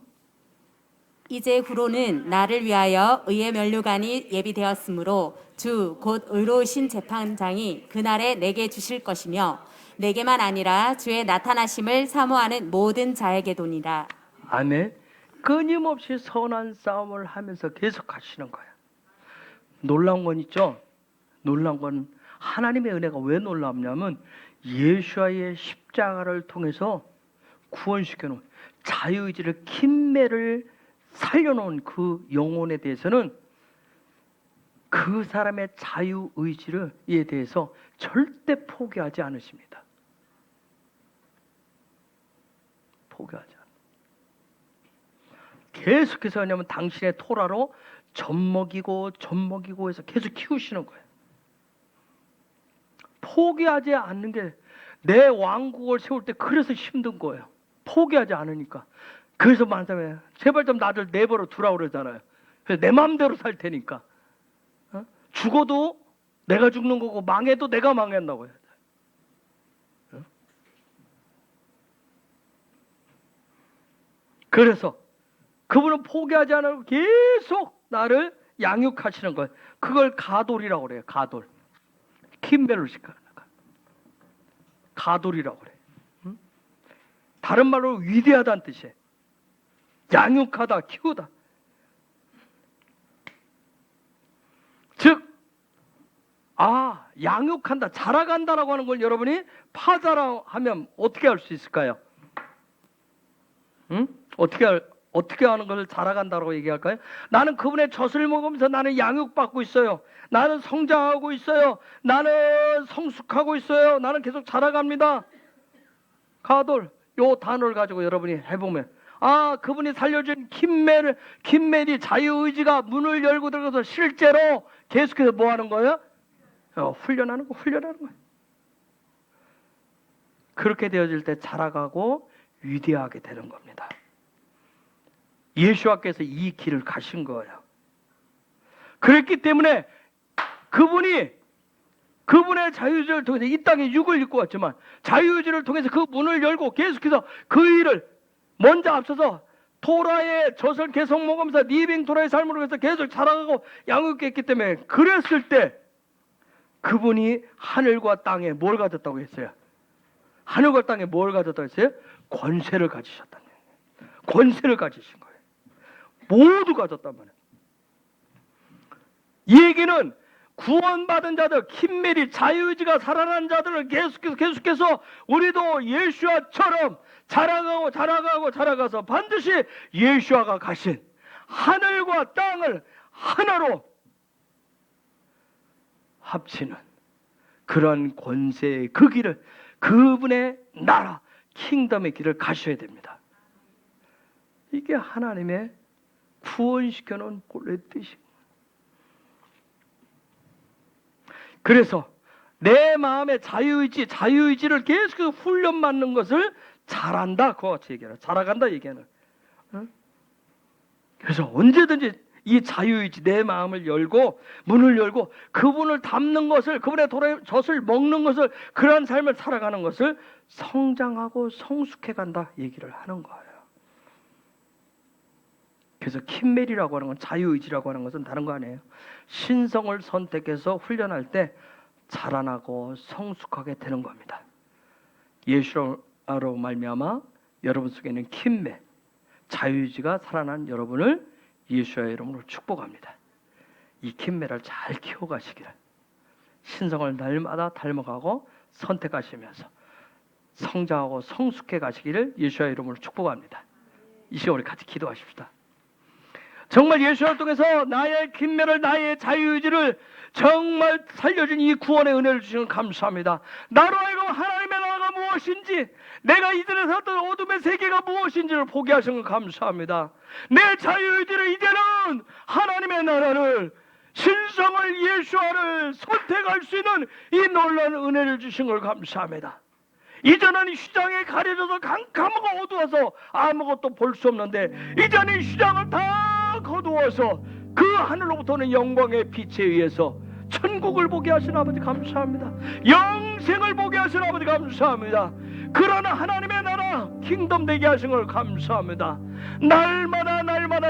이제 후로는 나를 위하여 의의 면류관이 예비되었으므로 주 곧 의로우신 재판장이 그날에 내게 주실 것이며 내게만 아니라 주의 나타나심을 사모하는 모든 자에게도니라. 아멘. 끊임없이 선한 싸움을 하면서 계속 가시는 거예요. 놀라운 건 있죠. 놀라운 건 하나님의 은혜가 왜 놀랍냐면 예수와의 십자가를 통해서 구원시켜 놓은 자유의지를 킴매를 살려놓은 그 영혼에 대해서는 그 사람의 자유의지에 대해서 절대 포기하지 않으십니다. 포기하지 않아요. 계속해서 왜냐하면 당신의 토라로 젖먹이고 해서 계속 키우시는 거예요. 포기하지 않는 게 내 왕국을 세울 때 그래서 힘든 거예요. 포기하지 않으니까. 그래서 말하자면 제발 좀 나를 내버려 두라고 그러잖아요. 그래서 내 마음대로 살 테니까. 죽어도 내가 죽는 거고 망해도 내가 망한다고 해요. 그래서 그분은 포기하지 않고 계속 나를 양육하시는 거예요. 그걸 가돌이라고 그래요. 가돌. 킴벨을 시켜요. 가돌이라고 그래요. 다른 말로 위대하다는 뜻이에요. 양육하다, 키우다. 즉, 양육한다, 자라간다라고 하는 걸 여러분이 파자라 하면 어떻게 할 수 있을까요? 어떻게 하는 것을 자라간다라고 얘기할까요? 나는 그분의 젖을 먹으면서 나는 양육받고 있어요. 나는 성장하고 있어요. 나는 성숙하고 있어요. 나는 계속 자라갑니다. 가돌, 요 단어를 가지고 여러분이 해보면 그분이 살려준 킴멜이 자유의지가 문을 열고 들어가서 실제로 계속해서 뭐 하는 거예요? 훈련하는 거예요. 그렇게 되어질 때 자라가고 위대하게 되는 겁니다. 예수와께서 이 길을 가신 거예요. 그랬기 때문에 그분의 자유의지를 통해서 이 땅에 육을 입고 왔지만 자유의지를 통해서 그 문을 열고 계속해서 그 일을 먼저 앞서서 토라의 젖을 계속 먹으면서 리빙 토라의 삶으로 해서 계속 자라가고 양육했기 때문에 그랬을 때 그분이 하늘과 땅에 뭘 가졌다고 했어요? 하늘과 땅에 뭘 가졌다고 했어요? 권세를 가지셨다는 거예요. 권세를 가지신 거예요. 모두 가졌단 말이에요. 이 얘기는 구원받은 자들, 킴멜이 자유의지가 살아난 자들을 계속해서 우리도 예수와처럼 자라가서 반드시 예수와가 가신 하늘과 땅을 하나로 합치는 그런 권세의 그 길을, 그분의 나라, 킹덤의 길을 가셔야 됩니다. 이게 하나님의 구원시켜놓은 본래 뜻입니다. 그래서 내 마음의 자유의지를 계속해서 훈련받는 것을 잘한다. 그와 같이 얘기하는, 자라간다 얘기하는. 그래서 언제든지 이 자유의지, 내 마음을 열고 문을 열고 그분을 닮는 것을, 그분의 젖을 먹는 것을, 그러한 삶을 살아가는 것을 성장하고 성숙해간다 얘기를 하는 거예요. 그래서 킴멜이라고 하는 건, 자유의지라고 하는 것은 다른 거 아니에요. 신성을 선택해서 훈련할 때 자라나고 성숙하게 되는 겁니다. 예수로 말미암아 여러분 속에는 킴멜, 자유의지가 살아난 여러분을 예수의 이름으로 축복합니다. 이 킴멜을 잘 키워가시기를, 신성을 날마다 닮아가고 선택하시면서 성장하고 성숙해 가시기를 예수의 이름으로 축복합니다. 이 시간 우리 같이 기도하십시다. 정말 예수를 통해서 나의 긴매를, 나의 자유의지를 정말 살려준 이 구원의 은혜를 주시는 감사합니다. 나로 하여금 하나님의 나라가 무엇인지, 내가 이들에서 어떤 어둠의 세계가 무엇인지를 보게 하시는 것 감사합니다. 내 자유의지를 이제는 하나님의 나라를, 신성을, 예수와를 선택할 수 있는 이 놀라운 은혜를 주신 걸 감사합니다. 이전은 시장에 가려져서 캄캄하고 어두워서 아무것도 볼 수 없는데, 이제는 시장을 다 거두어서 그 하늘로부터는 영광의 빛에 의해서 천국을 보게 하신 아버지 감사합니다. 영생을 보게 하신 아버지 감사합니다. 그러나 하나님의 나라 킹덤 되게 하신 걸 감사합니다. 날마다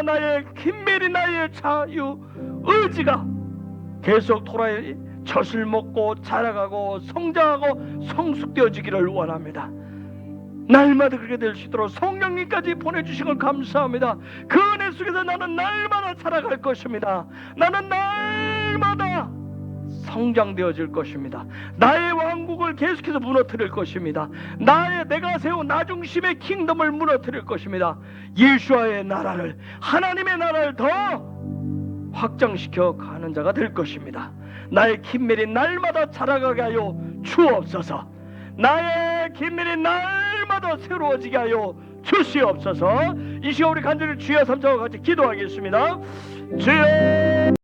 나의 긴밀히 나의 자유 의지가 계속 돌아야 젖을 먹고 자라가고 성장하고 성숙되어지기를 원합니다. 날마다 그렇게 될 수 있도록 성령님까지 보내주신 걸 감사합니다. 그 은혜 속에서 나는 날마다 살아갈 것입니다. 나는 날마다 성장되어질 것입니다. 나의 왕국을 계속해서 무너뜨릴 것입니다. 내가 세운 나 중심의 킹덤을 무너뜨릴 것입니다. 예수와의 나라를, 하나님의 나라를 더 확장시켜 가는 자가 될 것입니다. 나의 긴밀이 날마다 자라가게 하여 주옵소서. 나의 긴밀이 날마다 새로워지게 하여 주시옵소서. 이 시간 우리 간절히 주여 삼자와 같이 기도하겠습니다. 주여